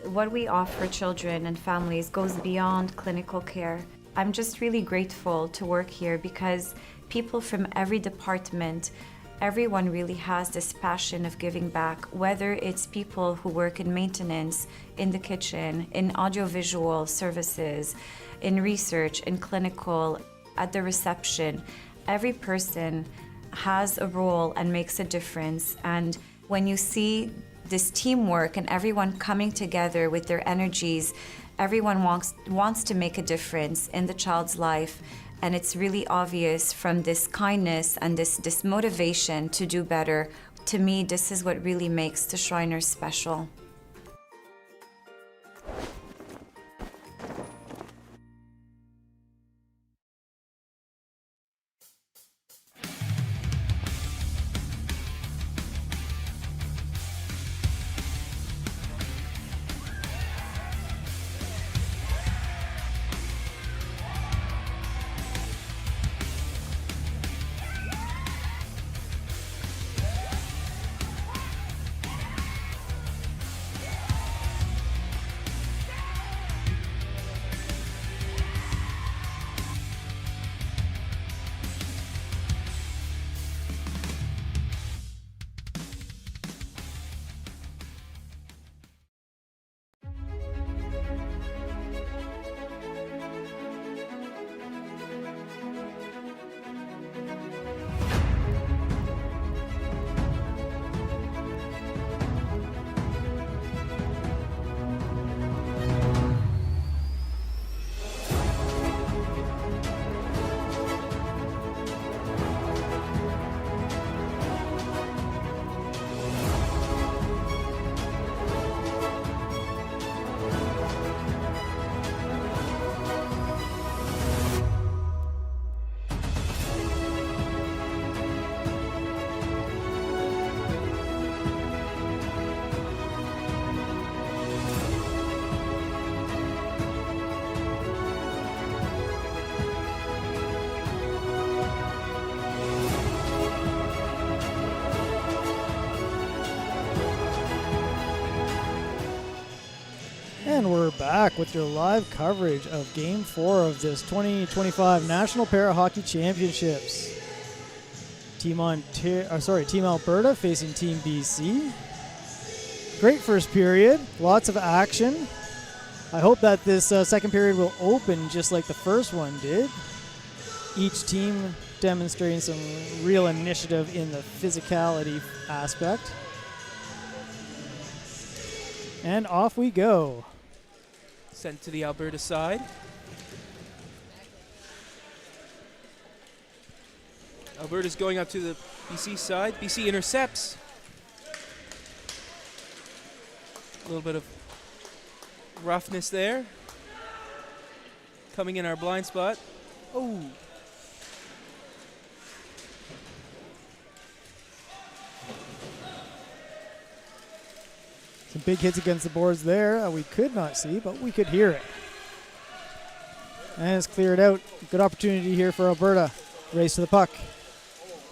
What we offer children and families goes beyond clinical care. I'm just really grateful to work here because people from every department, everyone really has this passion of giving back, whether it's people who work in maintenance, in the kitchen, in audiovisual services, in research, in clinical, at the reception. Every person has a role and makes a difference. And when you see this teamwork and everyone coming together with their energies, everyone wants to make a difference in the child's life, and it's really obvious from this kindness and this motivation to do better. To me, this is what really makes the Shriners special. And we're back with your live coverage of Game 4 of this 2025 National Para Hockey Championships. Team Alberta facing Team BC. Great first period, lots of action. I hope that this second period will open just like the first one did. Each team demonstrating some real initiative in the physicality aspect. And off we go. Sent to the Alberta side. Alberta's going up to the BC side. BC intercepts. A little bit of roughness there. Coming in our blind spot. Oh. Some big hits against the boards there we could not see, but we could hear it. And it's cleared out. Good opportunity here for Alberta. Race to the puck.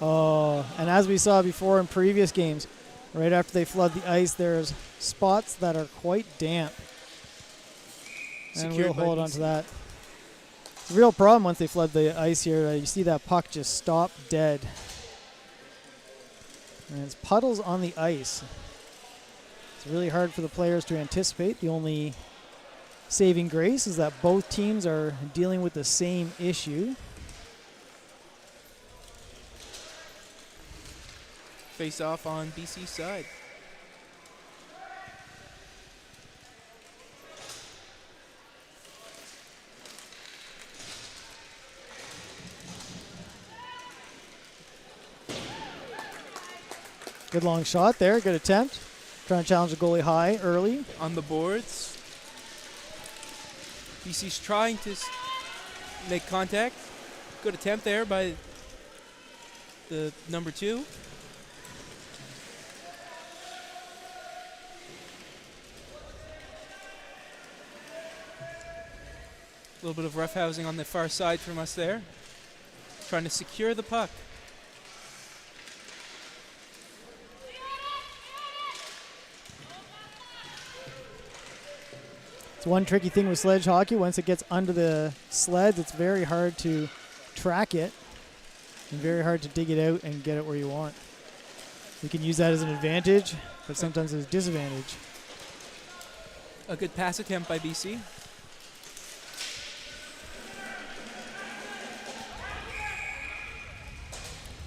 Oh, and as we saw before in previous games, right after they flood the ice, there's spots that are quite damp. And we'll hold on to that. It's a real problem once they flood the ice here. You see that puck just stop dead. And it's puddles on the ice. It's really hard for the players to anticipate. The only saving grace is that both teams are dealing with the same issue. Face off on BC's side. Good long shot there. Good attempt. Trying to challenge the goalie high early. On the boards. BC's trying to make contact. Good attempt there by the number 2. A little bit of roughhousing on the far side from us there. Trying to secure the puck. One tricky thing with sledge hockey, once it gets under the sleds, it's very hard to track it and very hard to dig it out and get it where you want. You can use that as an advantage, but sometimes as a disadvantage. A good pass attempt by BC.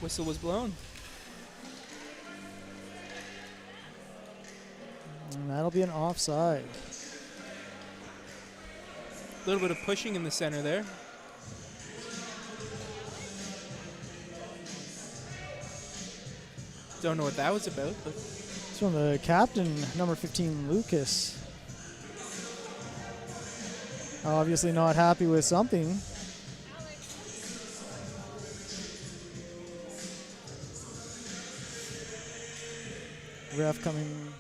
Whistle was blown. And that'll be an offside. A little bit of pushing in the center there. Don't know what that was about, but it's from the captain, number 15, Lucas. Obviously not happy with something. Ref coming.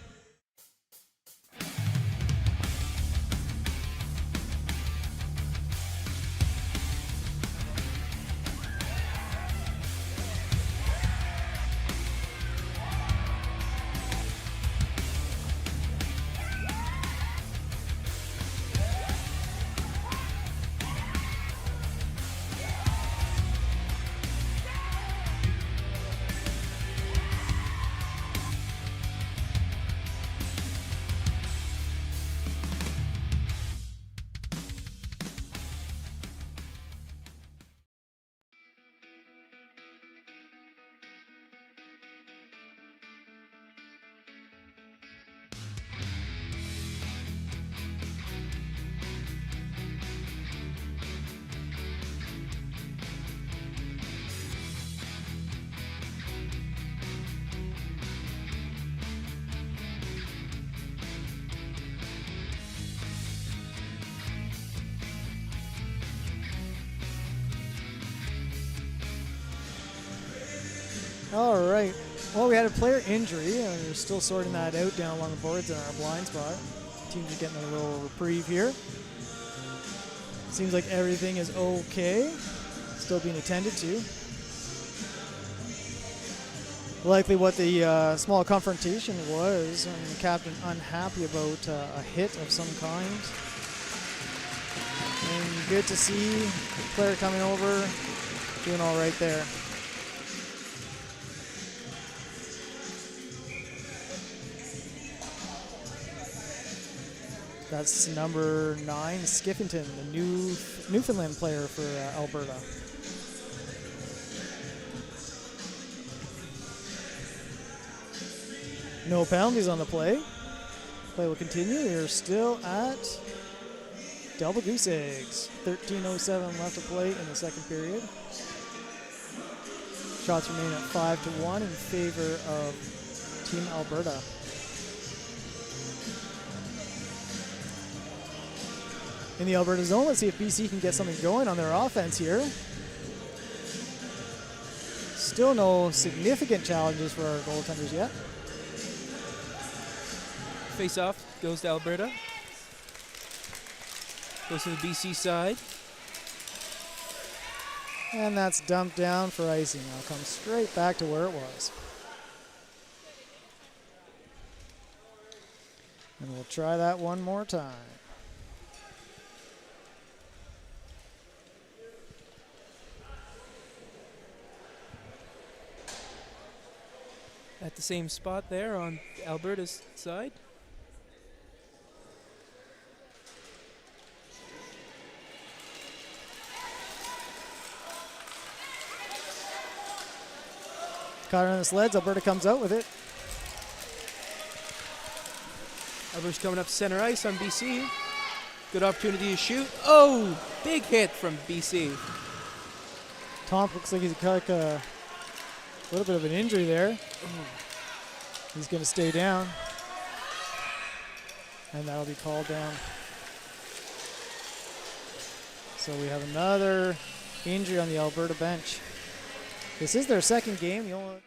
All right. Well, we had a player injury, and we're still sorting that out down along the boards in our blind spot. Teams are getting a little reprieve here. Seems like everything is okay. Still being attended to. Likely what the small confrontation was, and the captain unhappy about a hit of some kind. And good to see the player coming over, doing all right there. That's number 9, Skiffington, the Newfoundland player for Alberta. No penalties on the play. Play will continue. We're still at double goose eggs. 13:07 left to play in the second period. Shots remain at 5-1 in favor of Team Alberta. In the Alberta zone, let's see if BC can get something going on their offense here. Still no significant challenges for our goaltenders yet. Face-off goes to Alberta. Goes to the BC side. And that's dumped down for icing. Now comes straight back to where it was. And we'll try that one more time. At the same spot there on Alberta's side. Caught her on the sleds. Alberta comes out with it. Alberta's coming up center ice on BC. Good opportunity to shoot. Oh, big hit from BC. Tom looks like he's got like a little bit of an injury there. He's going to stay down. And that'll be called down. So we have another injury on the Alberta bench. This is their second game. The only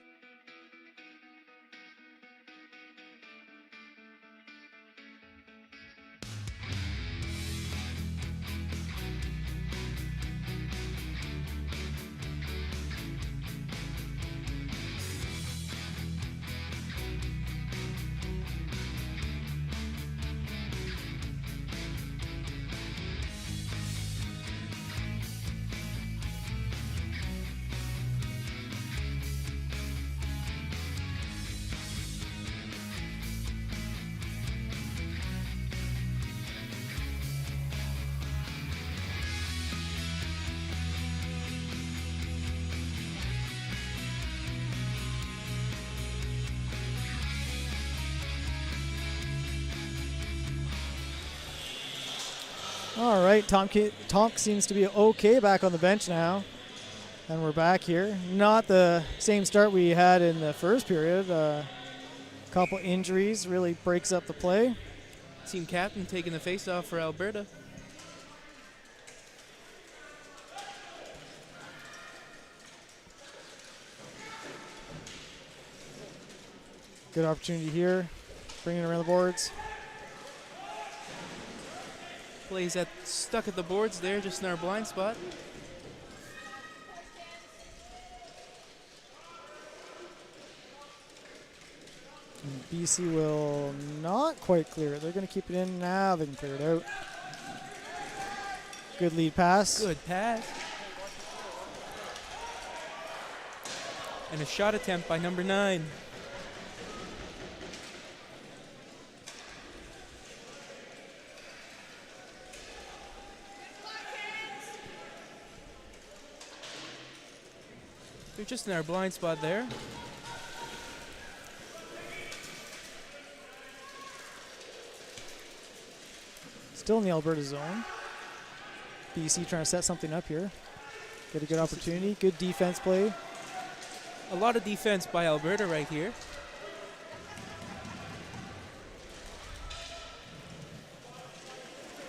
All right, Tonk seems to be okay back on the bench now. And we're back here. Not the same start we had in the first period. A couple injuries really breaks up the play. Team captain taking the face-off for Alberta. Good opportunity here. Bringing it around the boards. Plays that stuck at the boards there, just in our blind spot. And BC will not quite clear it. They're going to keep it in now. They can clear it out. Good lead pass. Good pass. And a shot attempt by number 9. They're just in our blind spot there. Still in the Alberta zone. BC trying to set something up here. Get a good opportunity. Good defense play. A lot of defense by Alberta right here.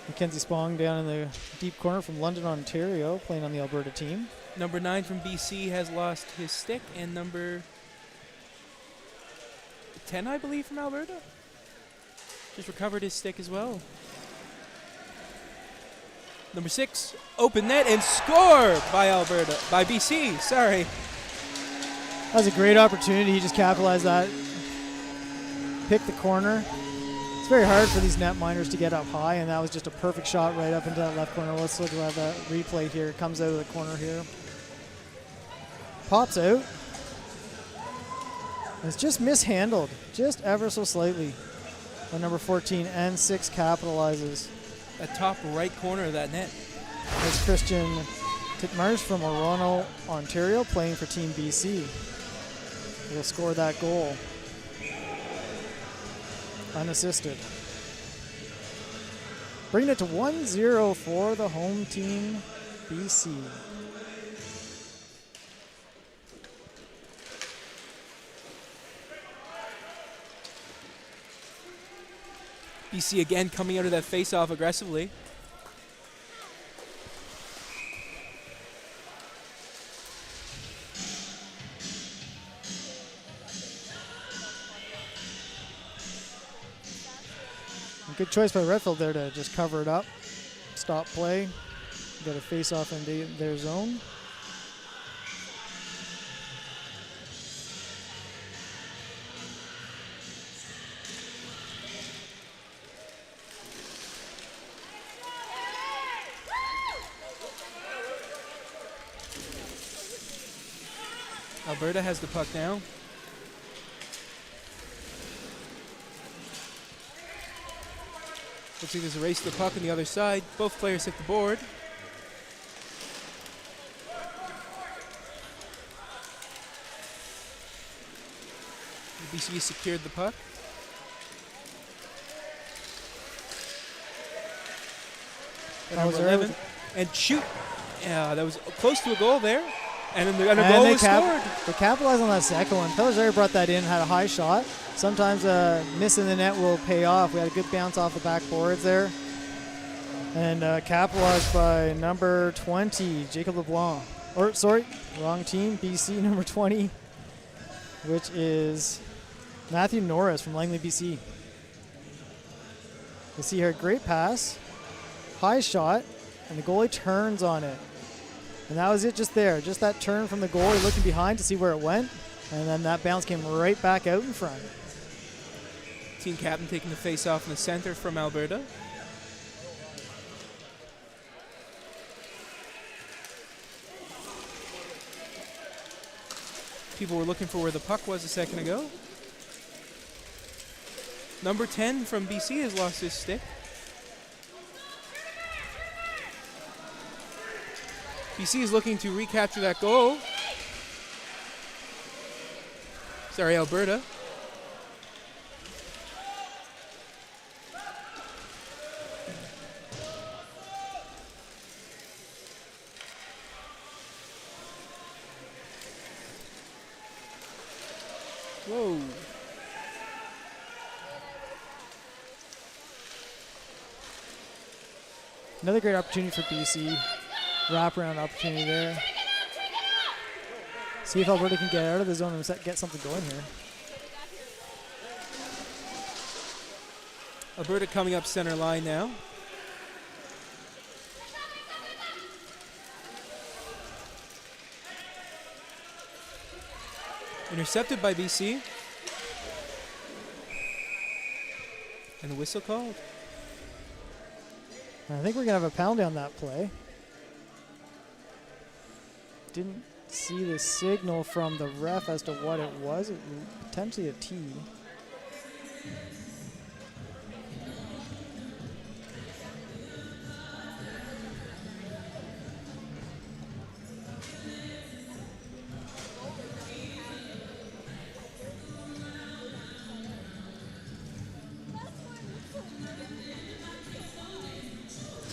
Mackenzie Spong down in the deep corner from London, Ontario, playing on the Alberta team. Number 9 from BC has lost his stick, and number 10, I believe, from Alberta just recovered his stick as well. Number 6, open net and score by Alberta, by BC, sorry. That was a great opportunity. He just capitalized that. Picked the corner. It's very hard for these net miners to get up high, and that was just a perfect shot right up into that left corner. Let's look at that replay here. It comes out of the corner here. Pops out. It's just mishandled, just ever so slightly. When number 14 and 6 capitalizes. That top right corner of that net. That's Christian Titmars from Orono, Ontario, playing for Team BC. He'll score that goal. Unassisted. Bringing it to 1-0 for the home team, BC. BC again coming out of that face-off aggressively. Good choice by Redfield there to just cover it up. Stop play. Got a face-off in their zone. Alberta has the puck now. Looks like there's a race to the puck on the other side. Both players hit the board. The BCB secured the puck. And That was number 11. And shoot! Yeah, that was close to a goal there. And then a goal was scored. They capitalized on that second one. Pellizzeri brought that in, had a high shot. Sometimes missing the net will pay off. We had a good bounce off the backboards there. And capitalized by number 20, Jacob LeBlanc. Or, sorry, wrong team, BC, number 20, which is Matthew Norris from Langley, BC. You see here, great pass, high shot, and the goalie turns on it. And that was it just there. Just that turn from the goalie looking behind to see where it went. And then that bounce came right back out in front. Team captain taking the face-off in the center from Alberta. People were looking for where the puck was a second ago. Number 10 from BC has lost his stick. BC is looking to recapture that goal. Sorry, Alberta. Whoa. Another great opportunity for BC. Wraparound opportunity there. See if Alberta can get out of the zone and get something going here. Alberta coming up center line now. Intercepted by BC. And the whistle called. I think we're going to have a penalty on that play. Didn't see the signal from the ref as to what it was. It was potentially a T.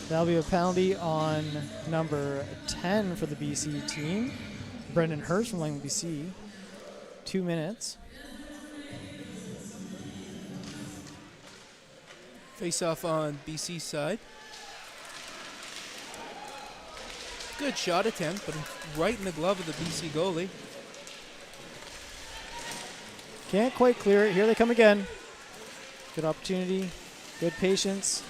That'll be a penalty on number 10 for the BC team. Brendan Hurst from Langley, BC. 2 minutes. Face off on BC side. Good shot attempt, but right in the glove of the BC goalie. Can't quite clear it. Here they come again. Good opportunity. Good patience.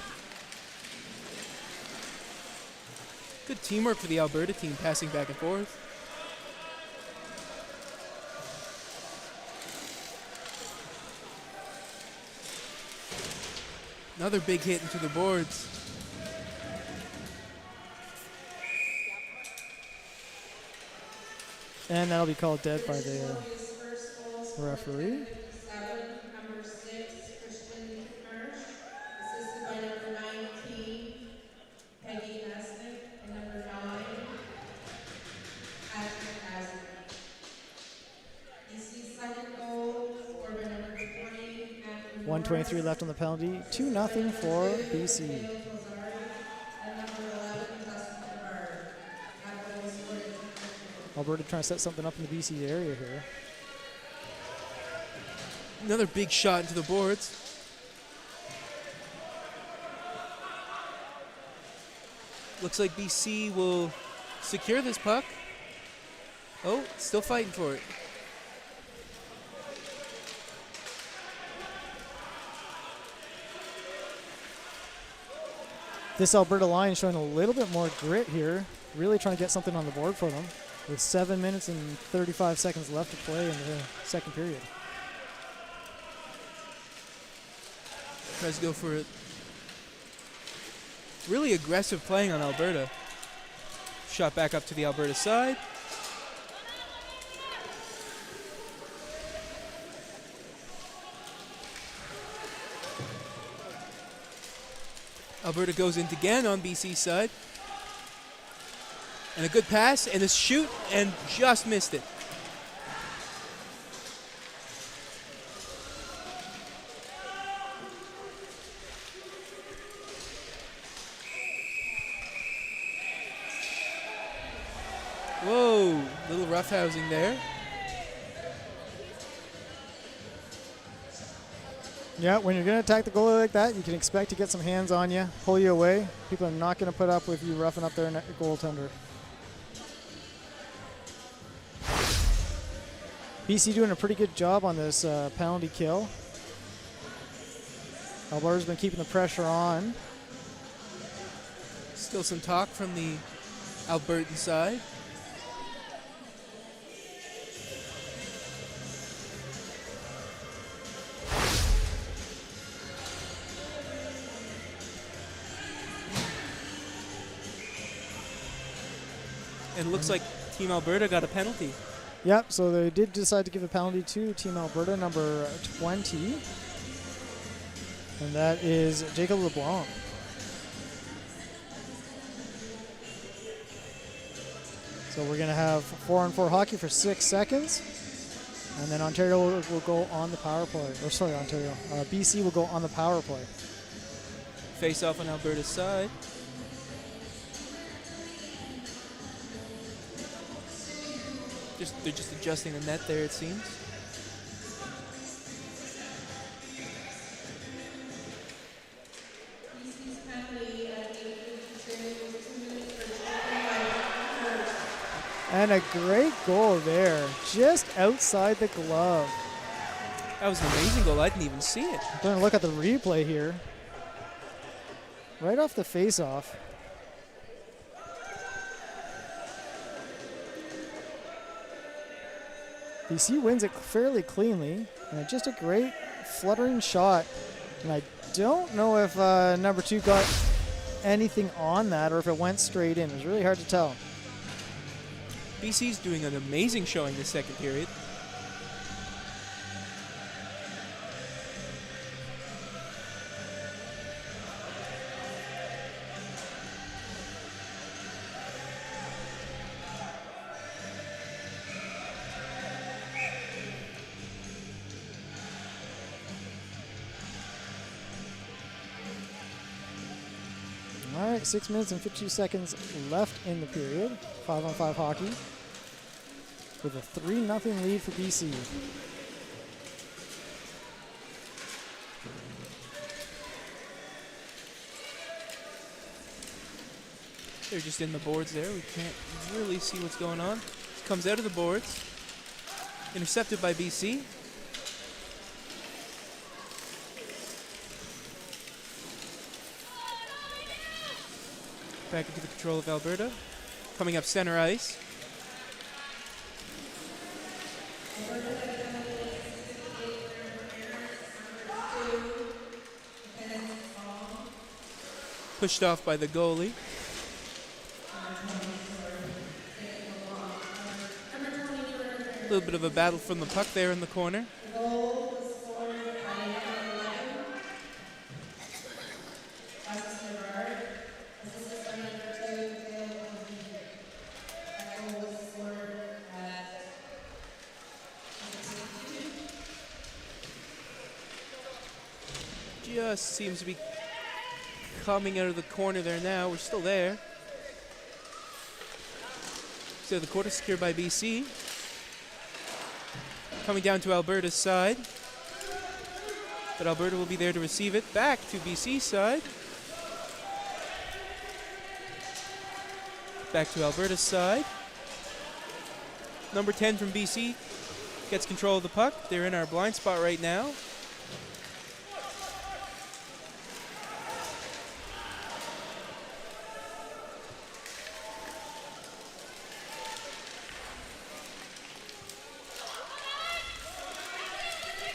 Good teamwork for the Alberta team, passing back and forth. Another big hit into the boards. And that'll be called dead by the referee. .23 left on the penalty. 2-0 for BC. Alberta trying to set something up in the BC area here. Another big shot into the boards. Looks like BC will secure this puck. Oh, still fighting for it. This Alberta line showing a little bit more grit here, really trying to get something on the board for them with 7 minutes and 35 seconds left to play in the second period. Tries to go for it. Really aggressive playing on Alberta. Shot back up to the Alberta side. Alberta goes in again on BC's side. And a good pass and a shoot and just missed it. Whoa, little roughhousing there. Yeah, when you're going to attack the goalie like that, you can expect to get some hands on you, pull you away. People are not going to put up with you roughing up their goaltender. BC doing a pretty good job on this penalty kill. Alberta's been keeping the pressure on. Still some talk from the Albertan side. And it looks like Team Alberta got a penalty. Yep, so they did decide to give a penalty to Team Alberta, number 20. And that is Jacob LeBlanc. So we're going to have 4-on-4 hockey for 6 seconds. And then Ontario will go on the power play. Or sorry, Ontario. BC will go on the power play. Face off on Alberta's side. They're just adjusting the net there, it seems. And a great goal there, just outside the glove. That was an amazing goal. I didn't even see it. I'm going to look at the replay here. Right off the face-off. BC wins it fairly cleanly, and just a great fluttering shot. And I don't know if number 2 got anything on that or if it went straight in. It was really hard to tell. BC's doing an amazing showing this second period. All right, 6 minutes and 52 seconds left in the period. 5-on-5 hockey with a 3-0 lead for BC. They're just in the boards there. We can't really see what's going on. Comes out of the boards. Intercepted by BC. Back into the control of Alberta. Coming up center ice. Pushed off by the goalie. A little bit of a battle from the puck there in the corner. Just seems to be coming out of the corner there now. We're still there. So the quarter secured by BC. Coming down to Alberta's side. But Alberta will be there to receive it. Back to BC's side. Back to Alberta's side. Number 10 from BC gets control of the puck. They're in our blind spot right now.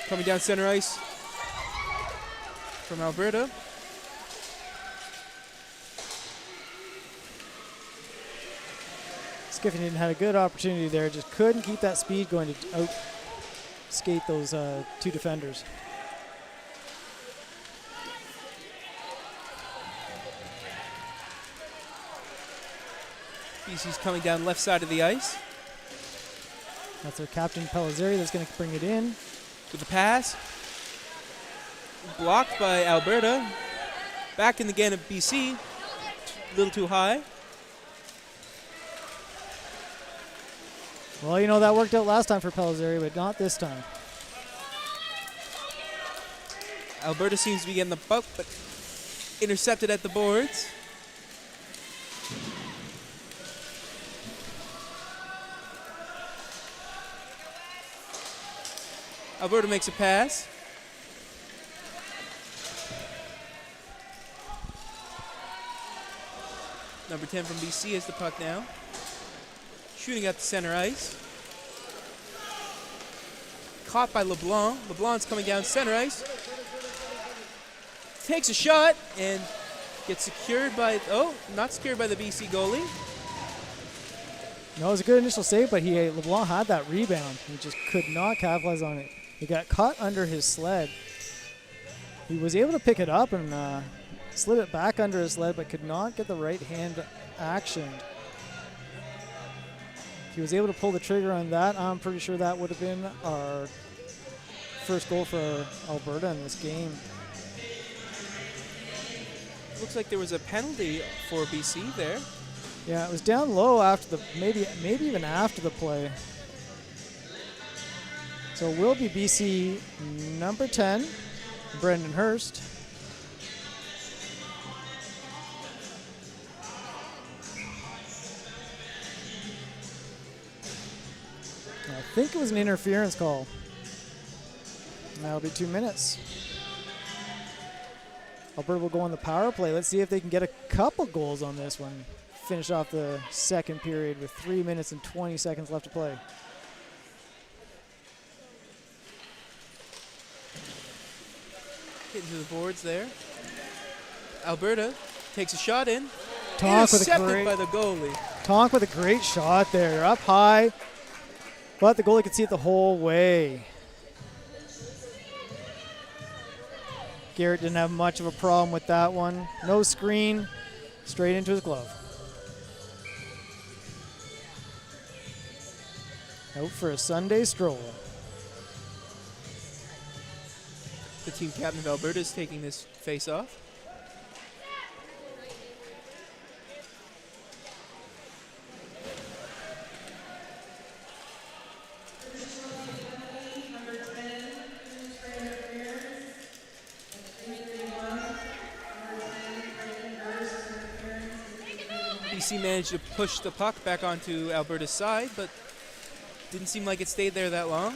Coming down center ice from Alberta. Skiffington had a good opportunity there, just couldn't keep that speed going to out skate those two defenders. BC's coming down left side of the ice. That's their captain Pellizzeri that's going to bring it in. With the pass. Blocked by Alberta. Back in the game of BC. A little too high. Well, you know, that worked out last time for Pellizzeri, but not this time. Alberta seems to be getting the puck, but intercepted at the boards. Alberta makes a pass. Number 10 from BC has the puck now. Shooting at the center ice. Caught by LeBlanc. LeBlanc's coming down center ice. Takes a shot and gets secured by, not secured by the BC goalie. No, it was a good initial save, but LeBlanc had that rebound. He just could not capitalize on it. He got caught under his sled. He was able to pick it up and slid it back under his sled, but could not get the right hand action. If he was able to pull the trigger on that, I'm pretty sure that would have been our first goal for Alberta in this game. Looks like there was a penalty for BC there. Yeah, it was down low after the maybe even after the play. So it will be BC number 10, Brendan Hurst. I think it was an interference call. And that'll be 2 minutes. Alberta will go on the power play. Let's see if they can get a couple goals on this one. Finish off the second period with 3 minutes and 20 seconds left to play. Hitting to the boards there. Alberta takes a shot in. Tonk with a Intercepted great by the goalie. Tonk with a great shot there, up high, but the goalie could see it the whole way. Garrett didn't have much of a problem with that one. No screen, straight into his glove. Out for a Sunday stroll. The team captain of Alberta is taking this face-off. BC managed to push the puck back onto Alberta's side, but didn't seem like it stayed there that long.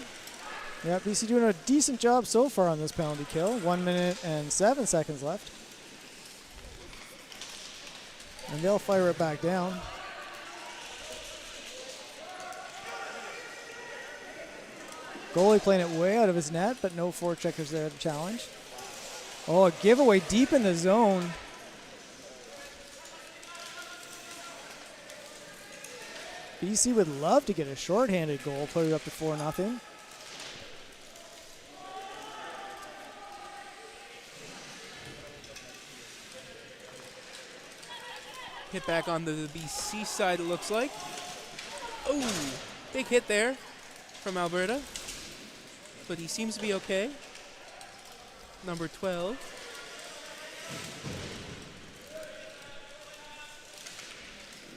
Yeah, BC doing a decent job so far on this penalty kill. 1 minute and 7 seconds left. And they'll fire it back down. Goalie playing it way out of his net, but no forecheckers there to challenge. Oh, a giveaway deep in the zone. BC would love to get a shorthanded goal, put it up to 4-0. Hit back on the BC side, it looks like. Oh, big hit there from Alberta. But he seems to be okay. Number 12.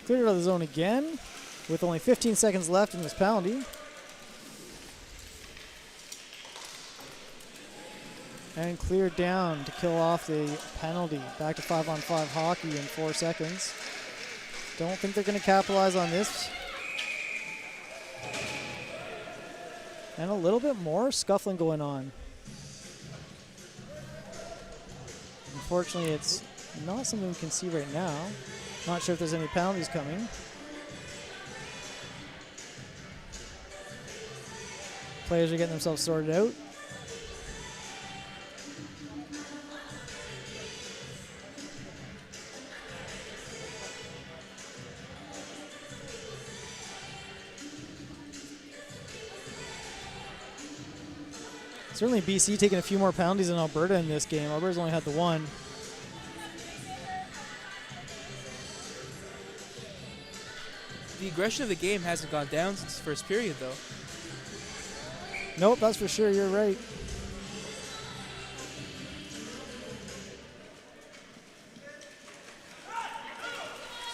Cleared out of the zone again with only 15 seconds left in this penalty. And cleared down to kill off the penalty. Back to 5-on-5 hockey in 4 seconds. Don't think they're going to capitalize on this. And a little bit more scuffling going on. Unfortunately, it's not something we can see right now. Not sure if there's any penalties coming. Players are getting themselves sorted out. Certainly BC taking a few more penalties than Alberta in this game. Alberta's only had the one. The aggression of the game hasn't gone down since the first period, though. Nope, that's for sure. You're right.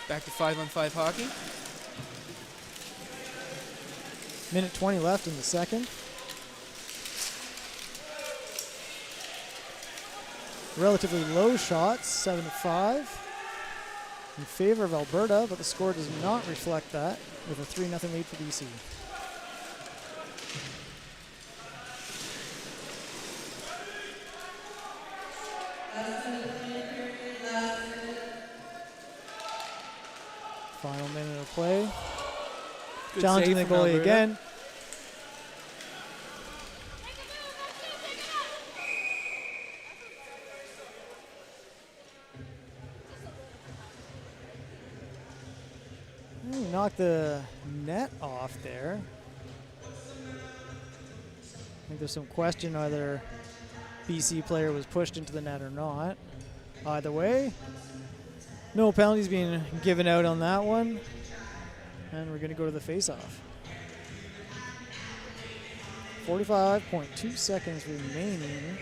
Back to 5-on-5 hockey. Minute 20 left in the second. Relatively low shots, 7-5 in favor of Alberta, but the score does not reflect that with a 3-0 lead for BC. Final minute of play. Good Challenging the save from goalie Alberta. again. He knocked the net off there. I think there's some question whether BC player was pushed into the net or not. Either way, no penalties being given out on that one. And we're going to go to the face-off. 45.2 seconds remaining.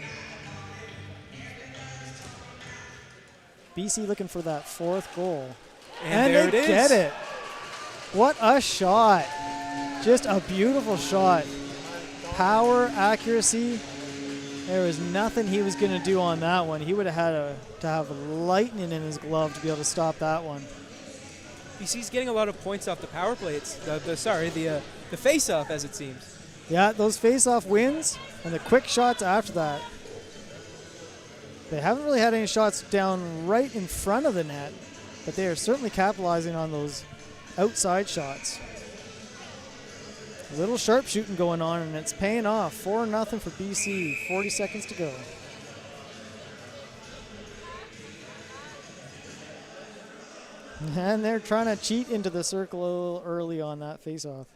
BC looking for that fourth goal. And there they it is. get it. What a shot. Just a beautiful shot. Power, accuracy. There was nothing he was going to do on that one. He would have had to have lightning in his glove to be able to stop that one. BC's getting a lot of points off the power play. It's the face-off, as it seems. Yeah, those face-off wins and the quick shots after that. They haven't really had any shots down right in front of the net, but they are certainly capitalizing on those outside shots. A little sharpshooting going on, and it's paying off. 4-0 for BC. 40 seconds to go. And they're trying to cheat into the circle a little early on that face-off.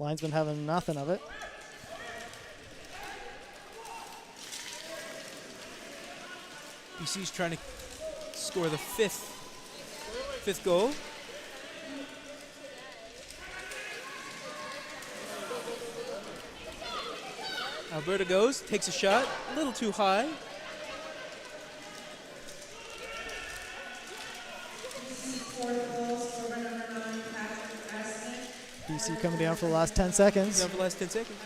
Linesman having nothing of it. BC's trying to score the fifth goal. Alberta goes, takes a shot, a little too high. BC coming down for the last 10 seconds. Down for the last 10 seconds.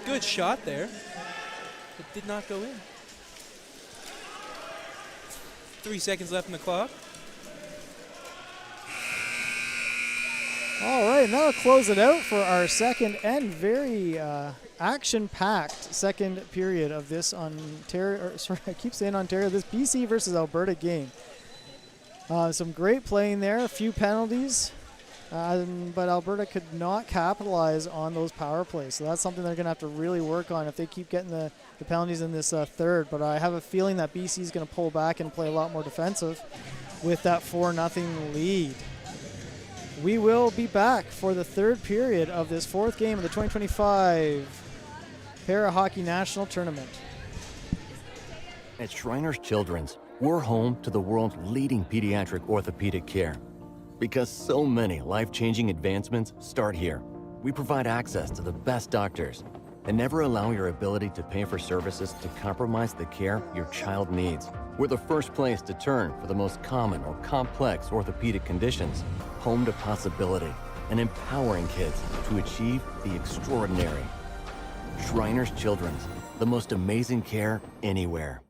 Good shot there. It did not go in. 3 seconds left in the clock. All right, and that'll close it out for our second and very action-packed second period of this Ontario. Sorry, I keep saying Ontario. This BC versus Alberta game. Some great playing there. A few penalties, but Alberta could not capitalize on those power plays. So that's something they're going to have to really work on if they keep getting the penalties in this third. But I have a feeling that BC is going to pull back and play a lot more defensive with that 4-0 lead. We will be back for the third period of this fourth game of the 2025 Para Hockey National Tournament. At Shriners Children's, we're home to the world's leading pediatric orthopedic care. Because so many life-changing advancements start here. We provide access to the best doctors and never allow your ability to pay for services to compromise the care your child needs. We're the first place to turn for the most common or complex orthopedic conditions, home to possibility, and empowering kids to achieve the extraordinary. Shriners Children's, the most amazing care anywhere.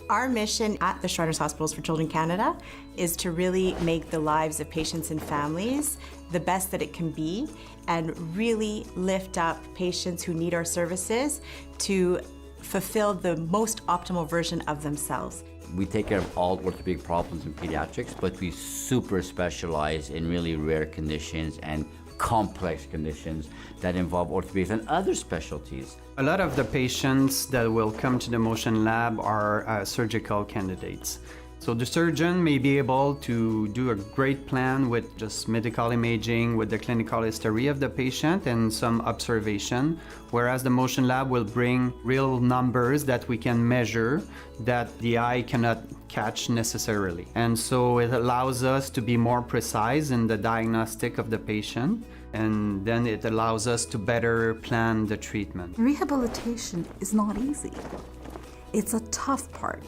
Our mission at the Shriners Hospitals for Children Canada is to really make the lives of patients and families the best that it can be and really lift up patients who need our services to fulfill the most optimal version of themselves. We take care of all orthopedic problems in pediatrics, but we super specialize in really rare conditions and complex conditions that involve orthopedics and other specialties. A lot of the patients that will come to the motion lab are surgical candidates. So the surgeon may be able to do a great plan with just medical imaging, with the clinical history of the patient and some observation, whereas the motion lab will bring real numbers that we can measure that the eye cannot catch necessarily. And so it allows us to be more precise in the diagnostic of the patient, and then it allows us to better plan the treatment. Rehabilitation is not easy. It's a tough part.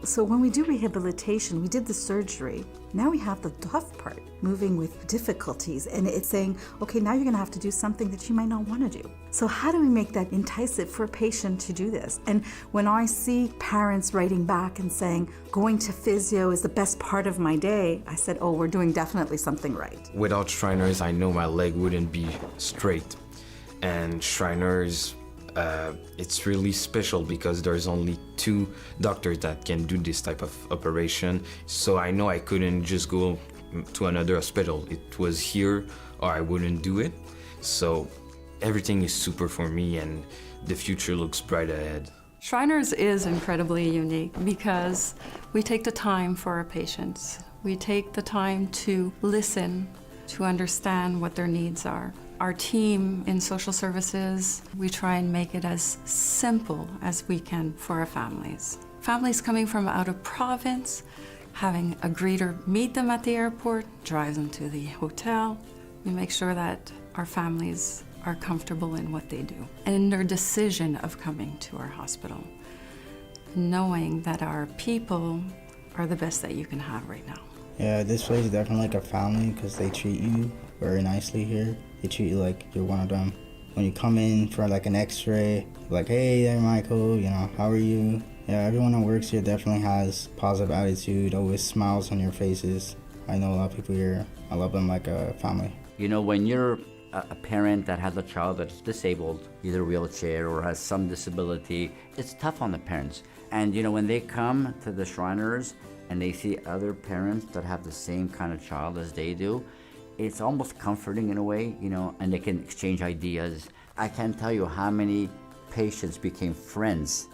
So when we do rehabilitation, we did the surgery. Now we have the tough part, moving with difficulties, and it's saying, okay, now you're gonna have to do something that you might not wanna do. So how do we make that enticing for a patient to do this? And when I see parents writing back and saying, going to physio is the best part of my day, I said, oh, we're doing definitely something right. Without Shriners, I know my leg wouldn't be straight. And Shriners, it's really special because there's only 2 doctors that can do this type of operation. So I know I couldn't just go to another hospital. It was here or I wouldn't do it. So everything is super for me and the future looks bright ahead. Shriners is incredibly unique because we take the time for our patients. We take the time to listen, to understand what their needs are. Our team in social services, we try and make it as simple as we can for our families. Families coming from out of province, having a greeter meet them at the airport, drive them to the hotel. We make sure that our families are comfortable in what they do and in their decision of coming to our hospital, knowing that our people are the best that you can have right now. Yeah, this place is definitely like a family because they treat you very nicely here. They treat you like you're one of them. When you come in for like an x-ray, like, hey there, Michael, you know, how are you? Yeah, everyone that works here definitely has positive attitude, always smiles on your faces. I know a lot of people here. I love them like a family. You know, when you're a parent that has a child that's disabled, either wheelchair or has some disability, it's tough on the parents. And you know, when they come to the Shriners and they see other parents that have the same kind of child as they do, it's almost comforting in a way, you know, and they can exchange ideas. I can't tell you how many patients became friends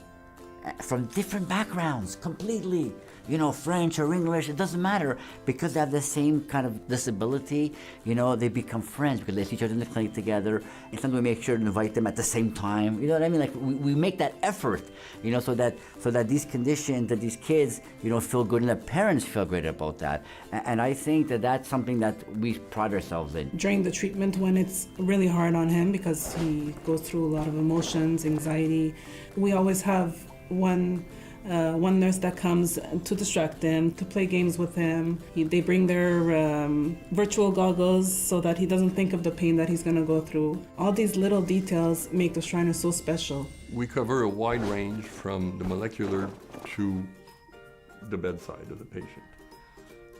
from different backgrounds, completely. You know, French or English, it doesn't matter. Because they have the same kind of disability, you know, they become friends because they see each other in the clinic together. And sometimes we make sure to invite them at the same time. You know what I mean? Like, we make that effort, you know, so that these conditions, that these kids, you know, feel good and the parents feel great about that. And I think that that's something that we pride ourselves in. During the treatment, when it's really hard on him because he goes through a lot of emotions, anxiety, we always have one nurse that comes to distract him, to play games with him. They bring their virtual goggles so that he doesn't think of the pain that he's going to go through. All these little details make the Shriners so special. We cover a wide range from the molecular to the bedside of the patient.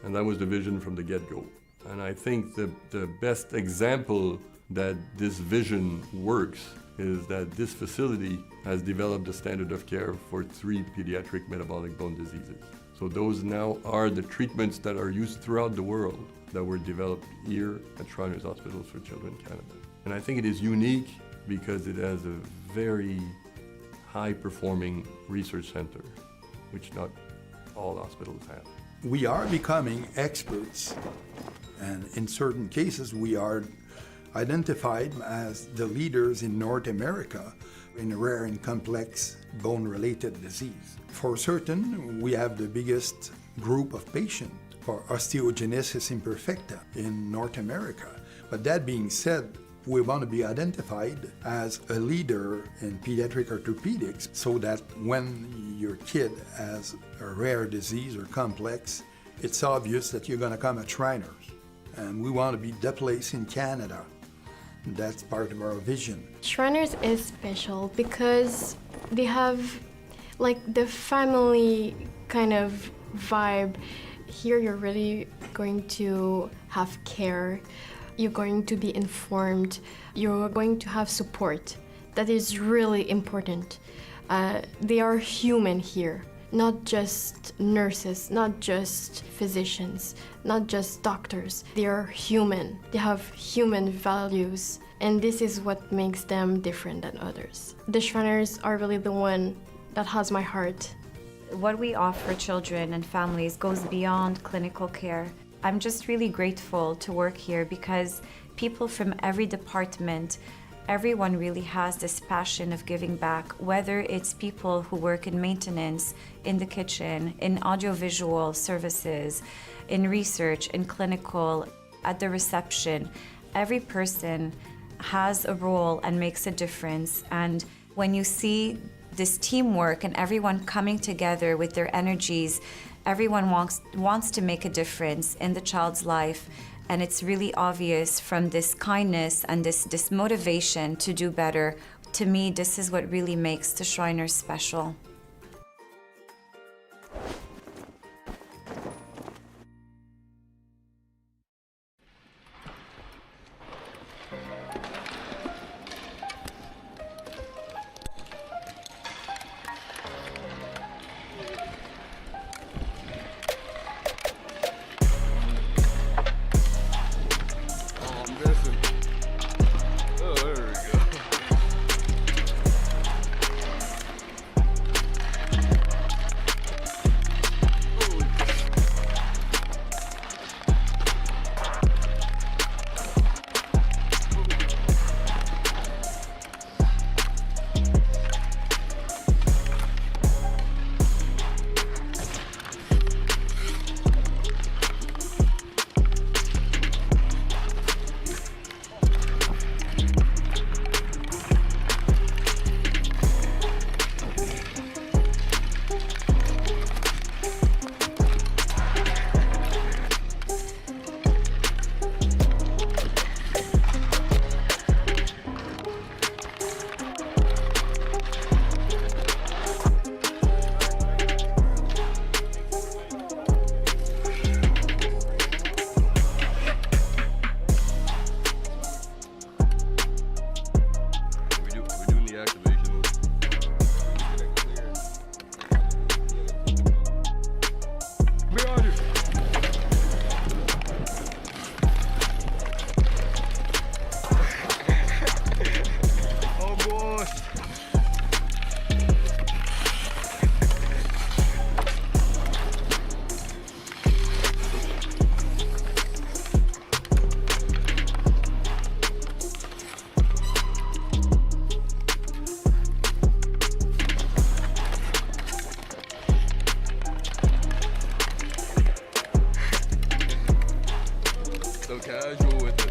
And that was the vision from the get-go. And I think the best example that this vision works is that this facility has developed a standard of care for 3 pediatric metabolic bone diseases. So those now are the treatments that are used throughout the world that were developed here at Shriners Hospitals for Children Canada. And I think it is unique because it has a very high-performing research center, which not all hospitals have. We are becoming experts, and in certain cases we are identified as the leaders in North America in rare and complex bone-related disease. For certain, we have the biggest group of patients for osteogenesis imperfecta in North America. But that being said, we want to be identified as a leader in pediatric orthopedics so that when your kid has a rare disease or complex, it's obvious that you're going to come at Shriners. And we want to be the place in Canada. That's part of our vision. Shriners is special because they have like the family kind of vibe. Here you're really going to have care. You're going to be informed. You're going to have support. That is really important. They are human here, not just nurses, not just physicians, not just doctors. They are human. They have human values, and this is what makes them different than others. The Shriners are really the one that has my heart. what we offer children and families goes beyond clinical care. I'm just really grateful to work here because people from every department, everyone really has this passion of giving back, whether it's people who work in maintenance, in the kitchen, in audiovisual services, in research, in clinical, at the reception. Every person has a role and makes a difference. And when you see this teamwork and everyone coming together with their energies, everyone wants to make a difference in the child's life. And it's really obvious from this kindness and this motivation to do better. To me, this is what really makes the Shriners special. Casual with it.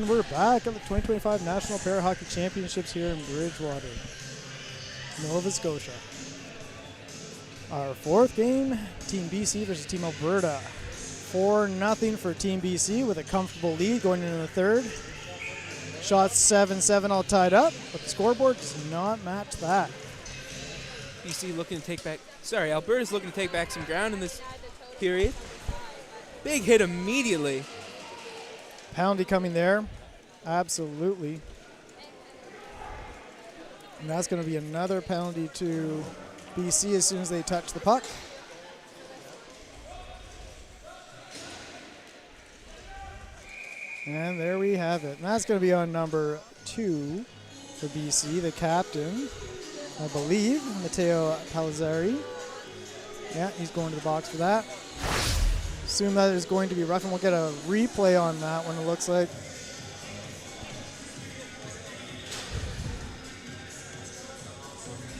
And we're back at the 2025 National Para Hockey Championships here in Bridgewater, Nova Scotia. Our fourth game, Team BC versus Team Alberta. 4-0 for Team BC with a comfortable lead going into the third. Shots 7-7 all tied up, but the scoreboard does not match that. BC looking to take back, Alberta's looking to take back some ground in this period. Big hit immediately. Penalty coming there, absolutely. And that's going to be another penalty to BC as soon as they touch the puck. And there we have it. And that's going to be on number 2 for BC, the captain, I believe, Matteo Palazzari. Yeah, he's going to the box for that. Assume that is going to be rough, and we'll get a replay on that one, it looks like.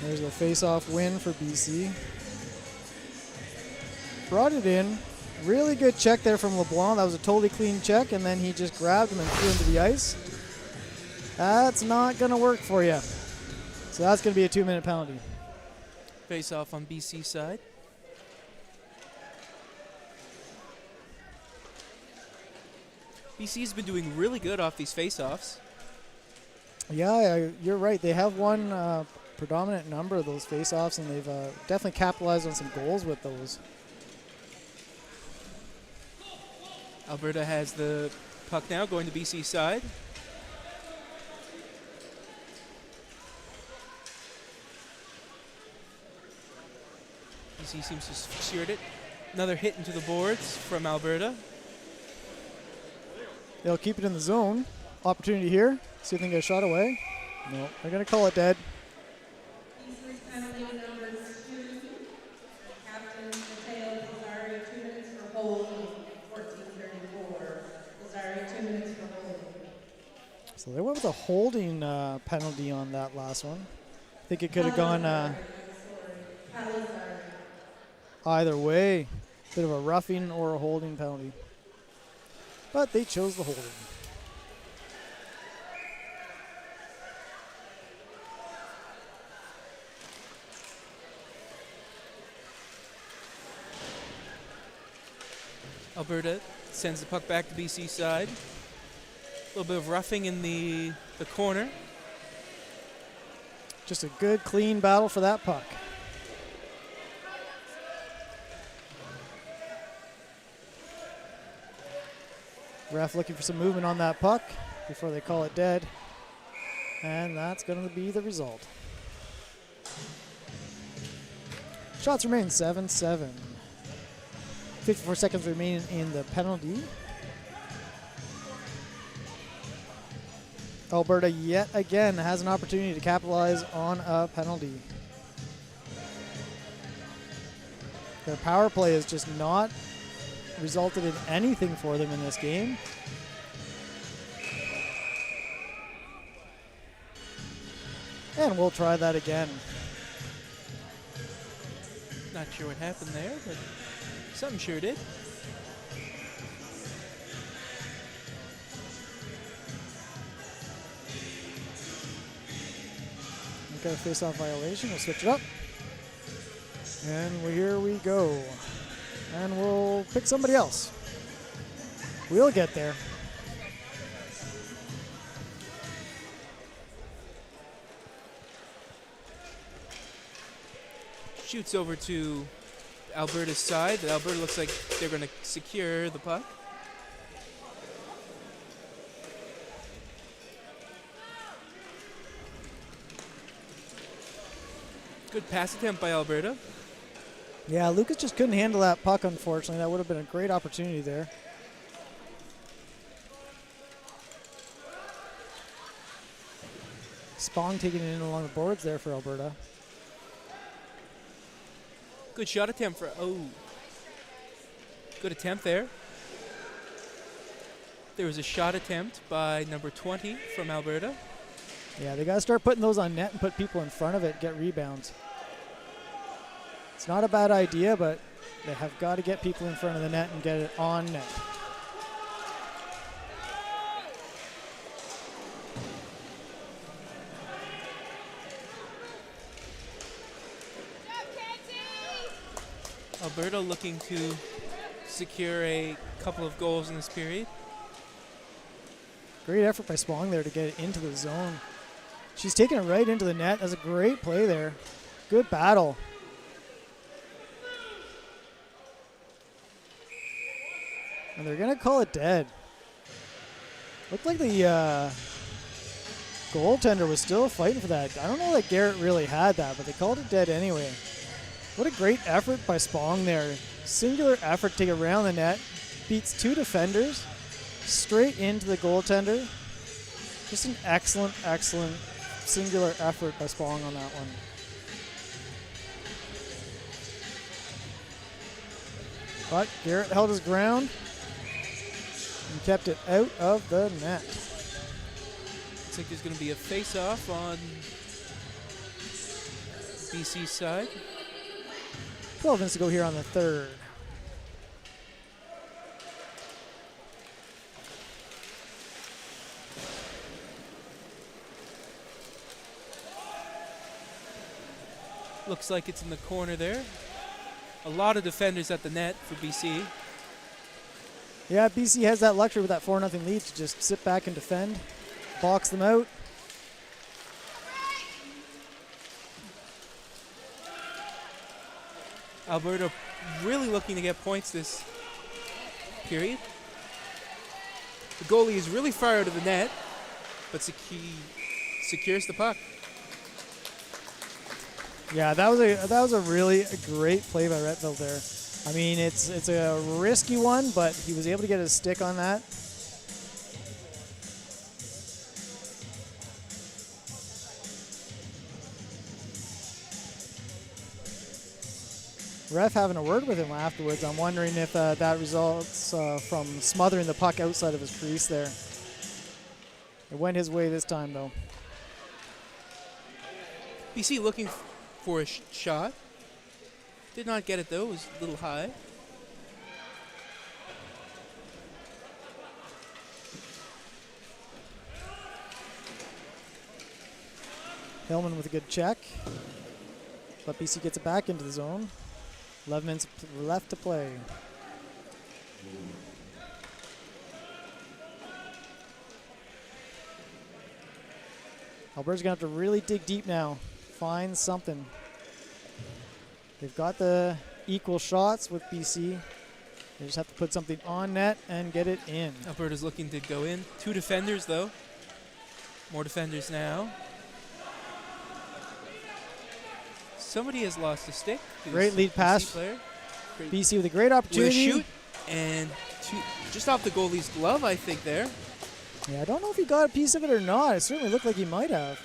There's the face-off win for BC. Brought it in. Really good check there from LeBlanc. That was a totally clean check, and then he just grabbed him and threw him to the ice. That's not going to work for you. So that's going to be a 2-minute penalty. Face off on BC side. BC's been doing really good off these face-offs. Yeah, you're right. They have won predominant number of those face-offs, and they've definitely capitalized on some goals with those. Alberta has the puck now going to BC side. BC seems to have secured it. Another hit into the boards from Alberta. They'll keep it in the zone. Opportunity here. See if they can get a shot away. No, they're going to call it dead. So they went with a holding penalty on that last one. I think it could have gone either way. Bit of a roughing or a holding penalty. But they chose the holding. Alberta sends the puck back to BC side. A little bit of roughing in the corner. Just a good, clean battle for that puck. Ref looking for some movement on that puck before they call it dead. And that's going to be the result. Shots remain 7-7. 54 seconds remaining in the penalty. Alberta yet again has an opportunity to capitalize on a penalty. Their power play has just not resulted in anything for them in this game. And we'll try that again. Not sure what happened there, but something sure did. Got a face-off violation. We'll switch it up. And here we go. And we'll pick somebody else. We'll get there. Shoots over to Alberta's side. Alberta looks like they're going to secure the puck. Good pass attempt by Alberta. Yeah, Lucas just couldn't handle that puck, unfortunately. That would have been a great opportunity there. Spong taking it in along the boards there for Alberta. Good shot attempt for, good attempt there. There was a shot attempt by number 20 from Alberta. Yeah, they got to start putting those on net and put people in front of it, get rebounds. It's not a bad idea, but they have got to get people in front of the net and get it on net. Alberta looking to secure a couple of goals in this period. Great effort by Spong there to get it into the zone. She's taking it right into the net. That's a great play there. Good battle. And they're going to call it dead. Looked like the goaltender was still fighting for that. I don't know that Garrett really had that, but they called it dead anyway. What a great effort by Spong there. Singular effort to take it around the net. Beats two defenders. Straight into the goaltender. Just an excellent, excellent singular effort by Spong on that one. But Garrett held his ground and kept it out of the net. Looks like there's going to be a face-off on BC's side. 12 minutes to go here on the third. Looks like it's in the corner there. A lot of defenders at the net for BC. Yeah, BC has that luxury with that 4-0 lead to just sit back and defend, box them out. Alberta really looking to get points this period. The goalie is really far out of the net, but he secures the puck. Yeah, that was a really great play by Rettville there. I mean, it's a risky one, but he was able to get his stick on that. Ref having a word with him afterwards. I'm wondering if that results from smothering the puck outside of his crease there. It went his way this time, though. BC looking for a shot. Did not get it, though. It was a little high. Hillman with a good check. But BC gets it back into the zone. 11 minutes left to play. Alberta's going to have to really dig deep now. Find something. They've got the equal shots with BC. They just have to put something on net and get it in. Alberta's looking to go in. Two defenders, though. More defenders now. Somebody has lost a stick. Great lead pass. BC with a great opportunity. With a shoot, and just off the goalie's glove, I think, there. Yeah, I don't know if he got a piece of it or not. It certainly looked like he might have.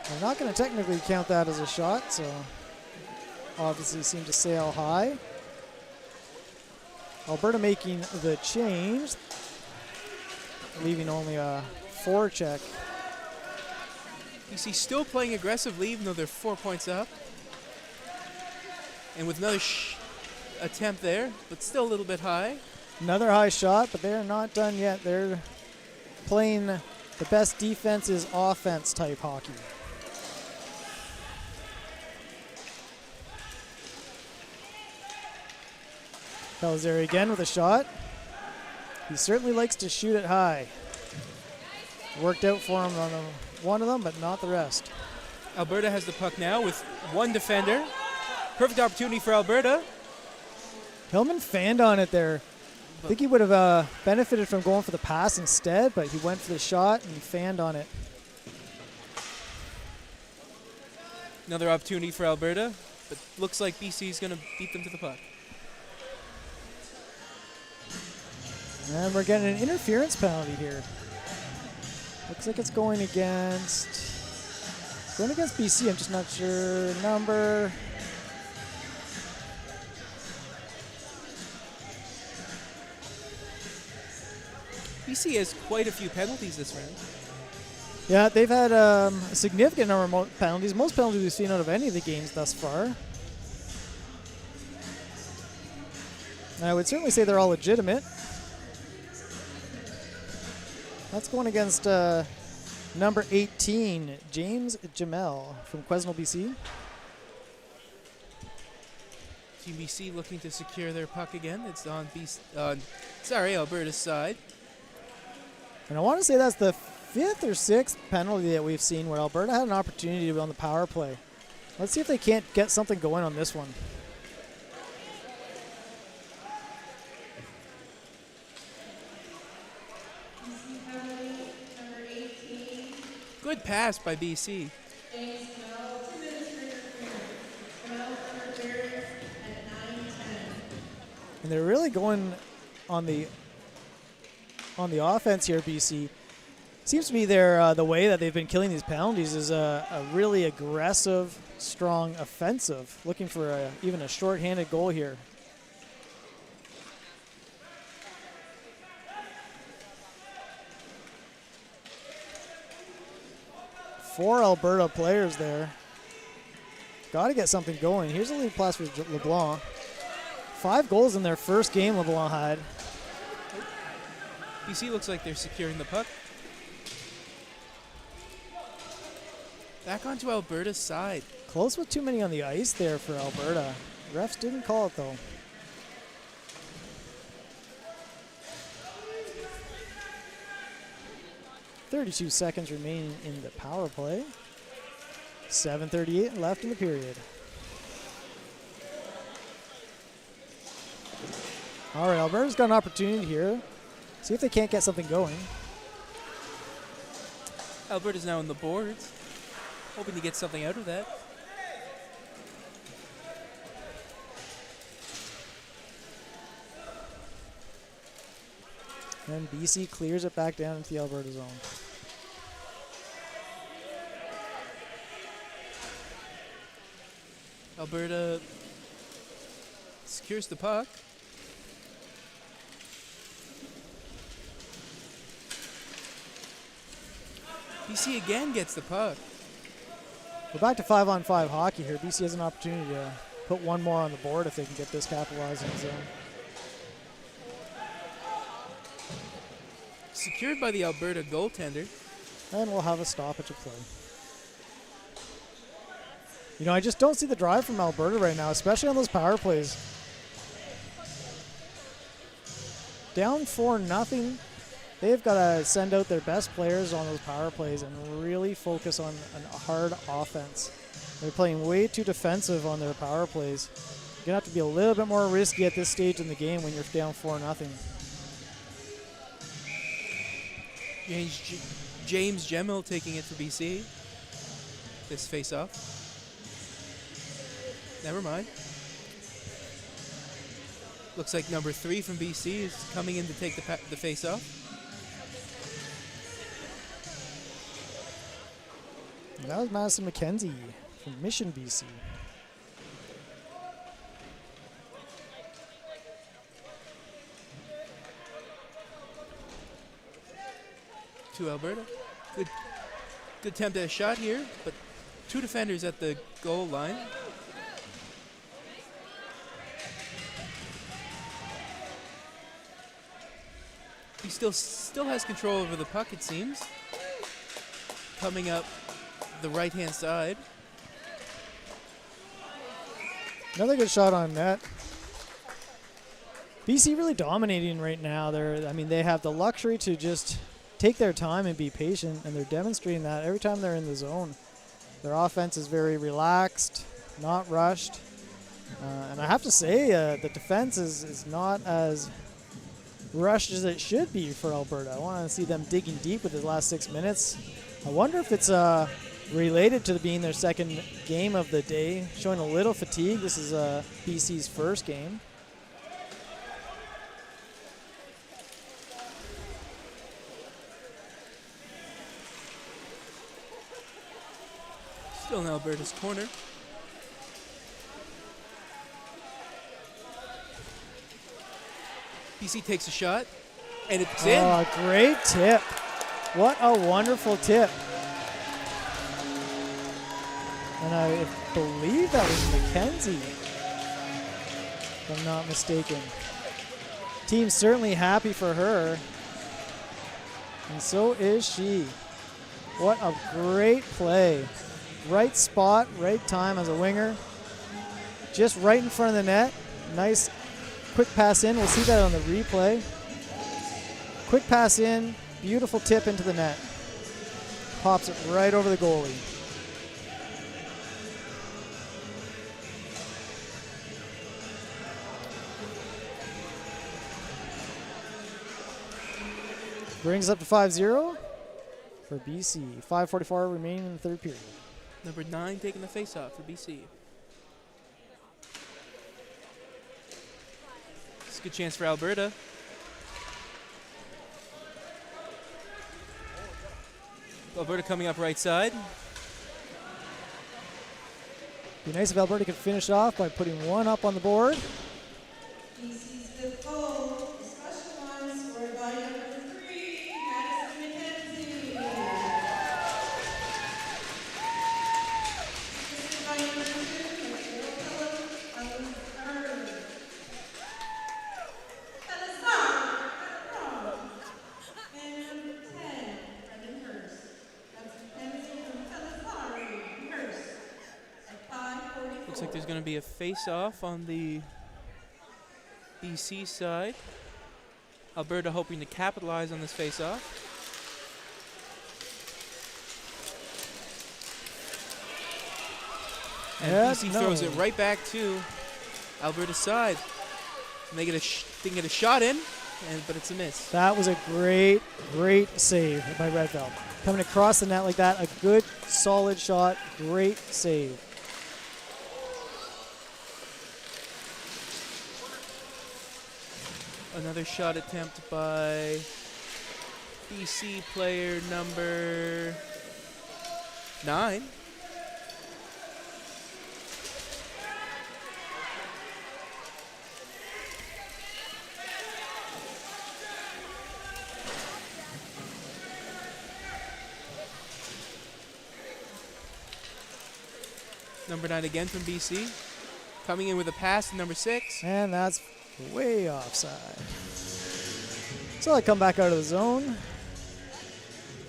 They're not going to technically count that as a shot, so obviously seemed to sail high. Alberta making the change, leaving only a forecheck. BC still playing aggressively, even though they're 4 points up. And with another attempt there, but still a little bit high. Another high shot, but they're not done yet. They're playing the best defense is offense type hockey. Pellizzeri again with a shot. He certainly likes to shoot it high. Worked out for him on one of them, but not the rest. Alberta has the puck now with one defender. Perfect opportunity for Alberta. Hillman fanned on it there. I think he would have benefited from going for the pass instead, but he went for the shot and fanned on it. Another opportunity for Alberta, but looks like BC is going to beat them to the puck. And we're getting an interference penalty here. Looks like it's going against BC. I'm just not sure number. BC has quite a few penalties this round. Yeah, they've had a significant number of penalties. Most penalties we've seen out of any of the games thus far. I would certainly say they're all legitimate. That's going against number 18, James Jamel from Quesnel, BC. Team BC looking to secure their puck again. It's on Alberta's side. And I want to say that's the 5th or 6th penalty that we've seen where Alberta had an opportunity to be on the power play. Let's see if they can't get something going on this one. Good pass by BC. And they're really going on the offense here, BC. Seems to be the way that they've been killing these penalties is a really aggressive, strong offensive, looking for even a short-handed goal here. Four Alberta players there. Got to get something going. Here's a lead pass for LeBlanc. 5 goals in their first game LeBlanc had. BC looks like they're securing the puck. Back onto Alberta's side. Close with too many on the ice there for Alberta. Refs didn't call it though. .32 seconds remaining in the power play. 7:38 left in the period. All right, Alberta's got an opportunity here. See if they can't get something going. Alberta's now on the boards. Hoping to get something out of that. And BC clears it back down into the Alberta zone. Alberta secures the puck. BC again gets the puck. We're back to 5-on-5 hockey here. BC has an opportunity to put one more on the board if they can get this capitalized in the zone. Secured by the Alberta goaltender. And we'll have a stoppage of play. You know, I just don't see the drive from Alberta right now, especially on those power plays. Down 4-0. They've got to send out their best players on those power plays and really focus on a hard offense. They're playing way too defensive on their power plays. You're going to have to be a little bit more risky at this stage in the game when you're down 4-0. James Gemmell taking it for BC. This face-off. Never mind. Looks like number 3 from BC is coming in to take the face-off. And that was Madison McKenzie from Mission, BC. To Alberta. Good attempt at a shot here, but 2 defenders at the goal line. He still has control over the puck, it seems. Coming up the right-hand side. Another good shot on net. BC really dominating right now. They have the luxury to just take their time and be patient, and they're demonstrating that every time they're in the zone. Their offense is very relaxed, not rushed. And I have to say, the defense is not as rushed as it should be for Alberta. I want to see them digging deep with the last 6 minutes. I wonder if it's related to being their second game of the day, showing a little fatigue. This is BC's first game. Still in Alberta's corner. BC takes a shot, and it's in. Oh, great tip. What a wonderful tip. And I believe that was McKenzie, if I'm not mistaken. Team's certainly happy for her. And so is she. What a great play. Right spot, right time as a winger. Just right in front of the net. Nice quick pass in. We'll see that on the replay. Quick pass in, beautiful tip into the net. Pops it right over the goalie. Brings up to 5-0 for BC. 5:44 remaining in the third period. Number 9 taking the face-off for BC. It's a good chance for Alberta. Alberta coming up right side. Be nice if Alberta could finish off by putting one up on the board. Looks like there's going to be a face-off on the BC side. Alberta hoping to capitalize on this face-off. And BC throws it right back to Alberta's side. And they get a shot in, but it's a miss. That was a great, great save by Redfeld. Coming across the net like that, a good, solid shot, great save. Another shot attempt by BC player number 9. Number 9 again from BC. Coming in with a pass to number 6. And that's way offside. So they come back out of the zone.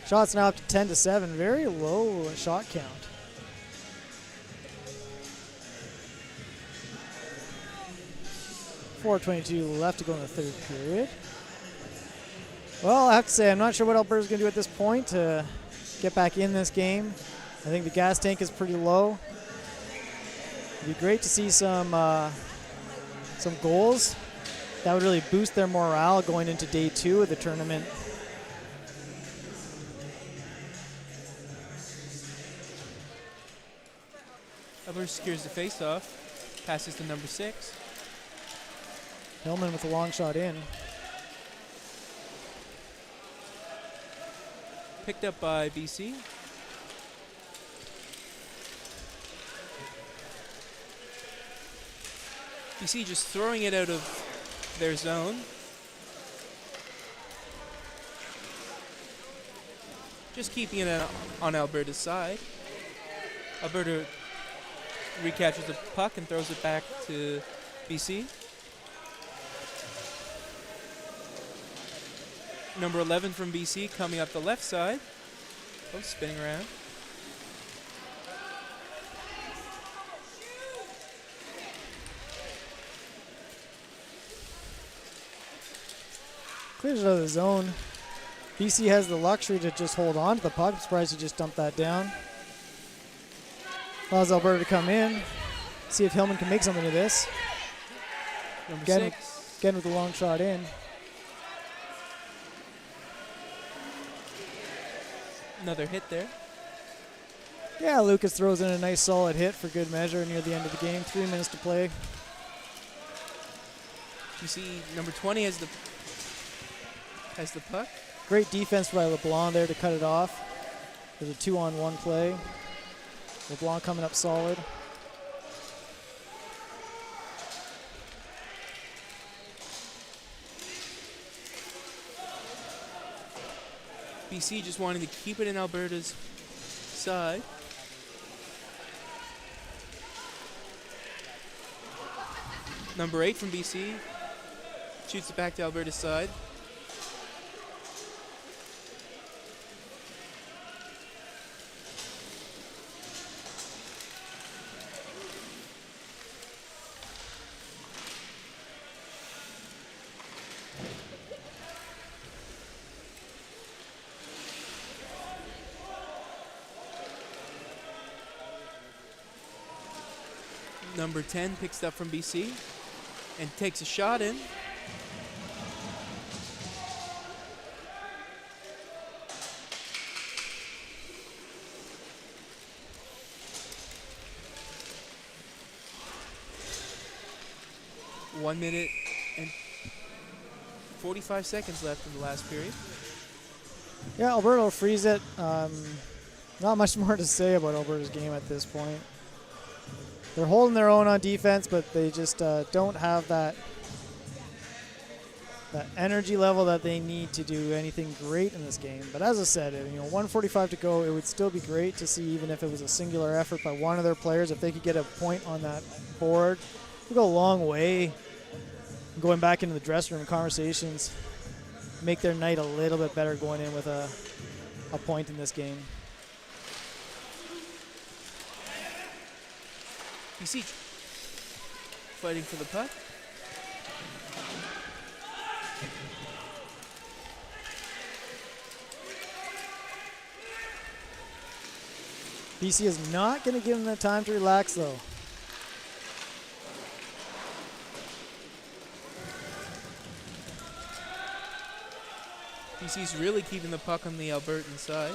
Shots now up to 10-7. Very low shot count. .422 left to go in the third period. Well, I have to say, I'm not sure what Alberta's going to do at this point to get back in this game. I think the gas tank is pretty low. It'd be great to see some goals. That would really boost their morale going into day 2 of the tournament. Alberta secures the face-off. Passes to number 6. Hillman with a long shot in. Picked up by BC. BC just throwing it out of their zone. Just keeping it on Alberta's side. Alberta recaptures the puck and throws it back to BC. Number 11 from BC coming up the left side. Oh, spinning around. Clears it out of the zone. BC has the luxury to just hold on to the puck. I'm surprised he just dumped that down. Allows Alberta to come in. See if Hillman can make something of this. Number Again, 6. again with the long shot in. Another hit there. Yeah, Lucas throws in a nice solid hit for good measure near the end of the game. 3 minutes to play. You see number 20 has the puck. Great defense by LeBlanc there to cut it off. There's a 2-on-1 play. LeBlanc coming up solid. BC just wanting to keep it in Alberta's side. Number 8 from BC shoots it back to Alberta's side. Number 10 picks up from BC and takes a shot in. One minute and 45 seconds left in the last period. Yeah, Alberta will freeze it. Not much more to say about Alberta's game at this point. They're holding their own on defense, but they just don't have that energy level that they need to do anything great in this game. But as I said, 1:45 to go, it would still be great to see, even if it was a singular effort by one of their players, if they could get a point on that board. It would go a long way. Going back into the dressing room conversations, make their night a little bit better going in with a point in this game. BC fighting for the puck. BC is not going to give them the time to relax, though. BC's really keeping the puck on the Albertan side.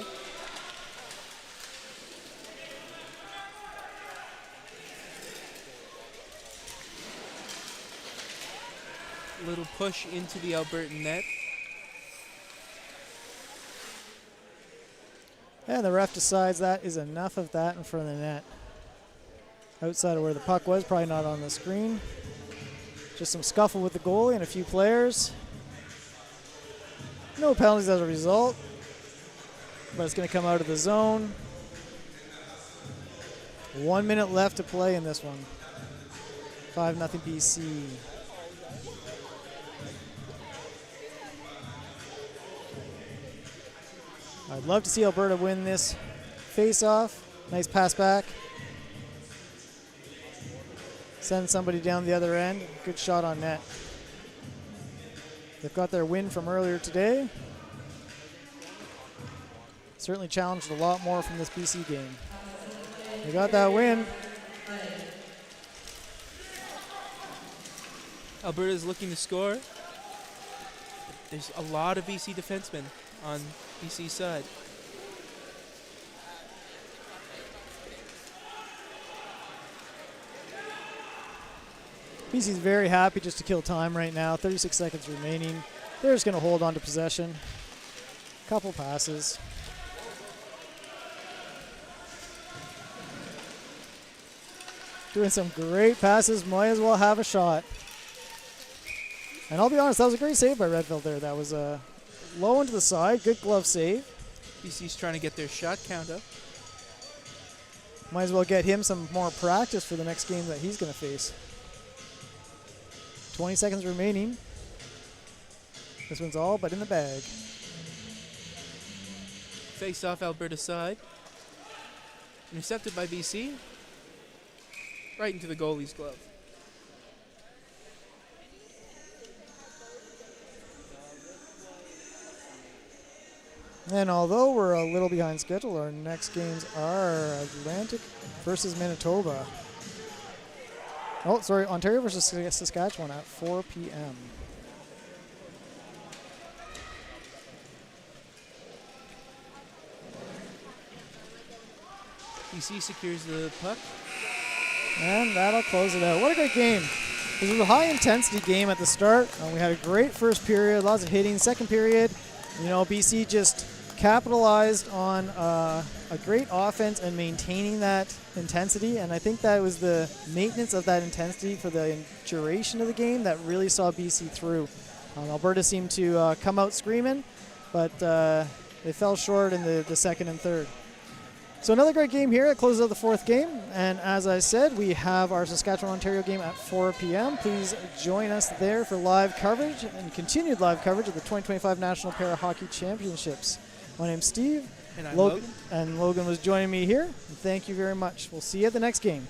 Little push into the Albertan net. And the ref decides that is enough of that in front of the net. Outside of where the puck was, probably not on the screen. Just some scuffle with the goalie and a few players. No penalties as a result, but it's going to come out of the zone. 1 minute left to play in this one. 5-0 BC. I'd love to see Alberta win this face-off. Nice pass back. Send somebody down the other end. Good shot on net. They've got their win from earlier today. Certainly challenged a lot more from this BC game. They got that win. Alberta is looking to score. There's a lot of BC defensemen on BC's side. BC's very happy just to kill time right now. 36 seconds remaining. They're just going to hold on to possession. Couple passes. Doing some great passes. Might as well have a shot. And I'll be honest, that was a great save by Redfield there. That was low into the side. Good glove save. BC's trying to get their shot count up. Might as well get him some more practice for the next game that he's going to face. 20 seconds remaining. This one's all but in the bag. Face off Alberta side. Intercepted by BC. Right into the goalie's glove. And although we're a little behind schedule, our next games are Atlantic versus Manitoba. Oh, sorry, Ontario versus Saskatchewan at 4 p.m. BC secures the puck. And that'll close it out. What a great game. It was a high-intensity game at the start. We had a great first period, lots of hitting. Second period, BC just capitalized on a great offense and maintaining that intensity, and I think that was the maintenance of that intensity for the duration of the game that really saw BC through. Alberta seemed to come out screaming, but they fell short in the second and third. So another great game here. It closes out the fourth game, and as I said, we have our Saskatchewan-Ontario game at 4 p.m. Please join us there for live coverage and continued live coverage of the 2025 National Para Hockey Championships. My name's Steve. And I'm Logan. And Logan was joining me here. Thank you very much. We'll see you at the next game.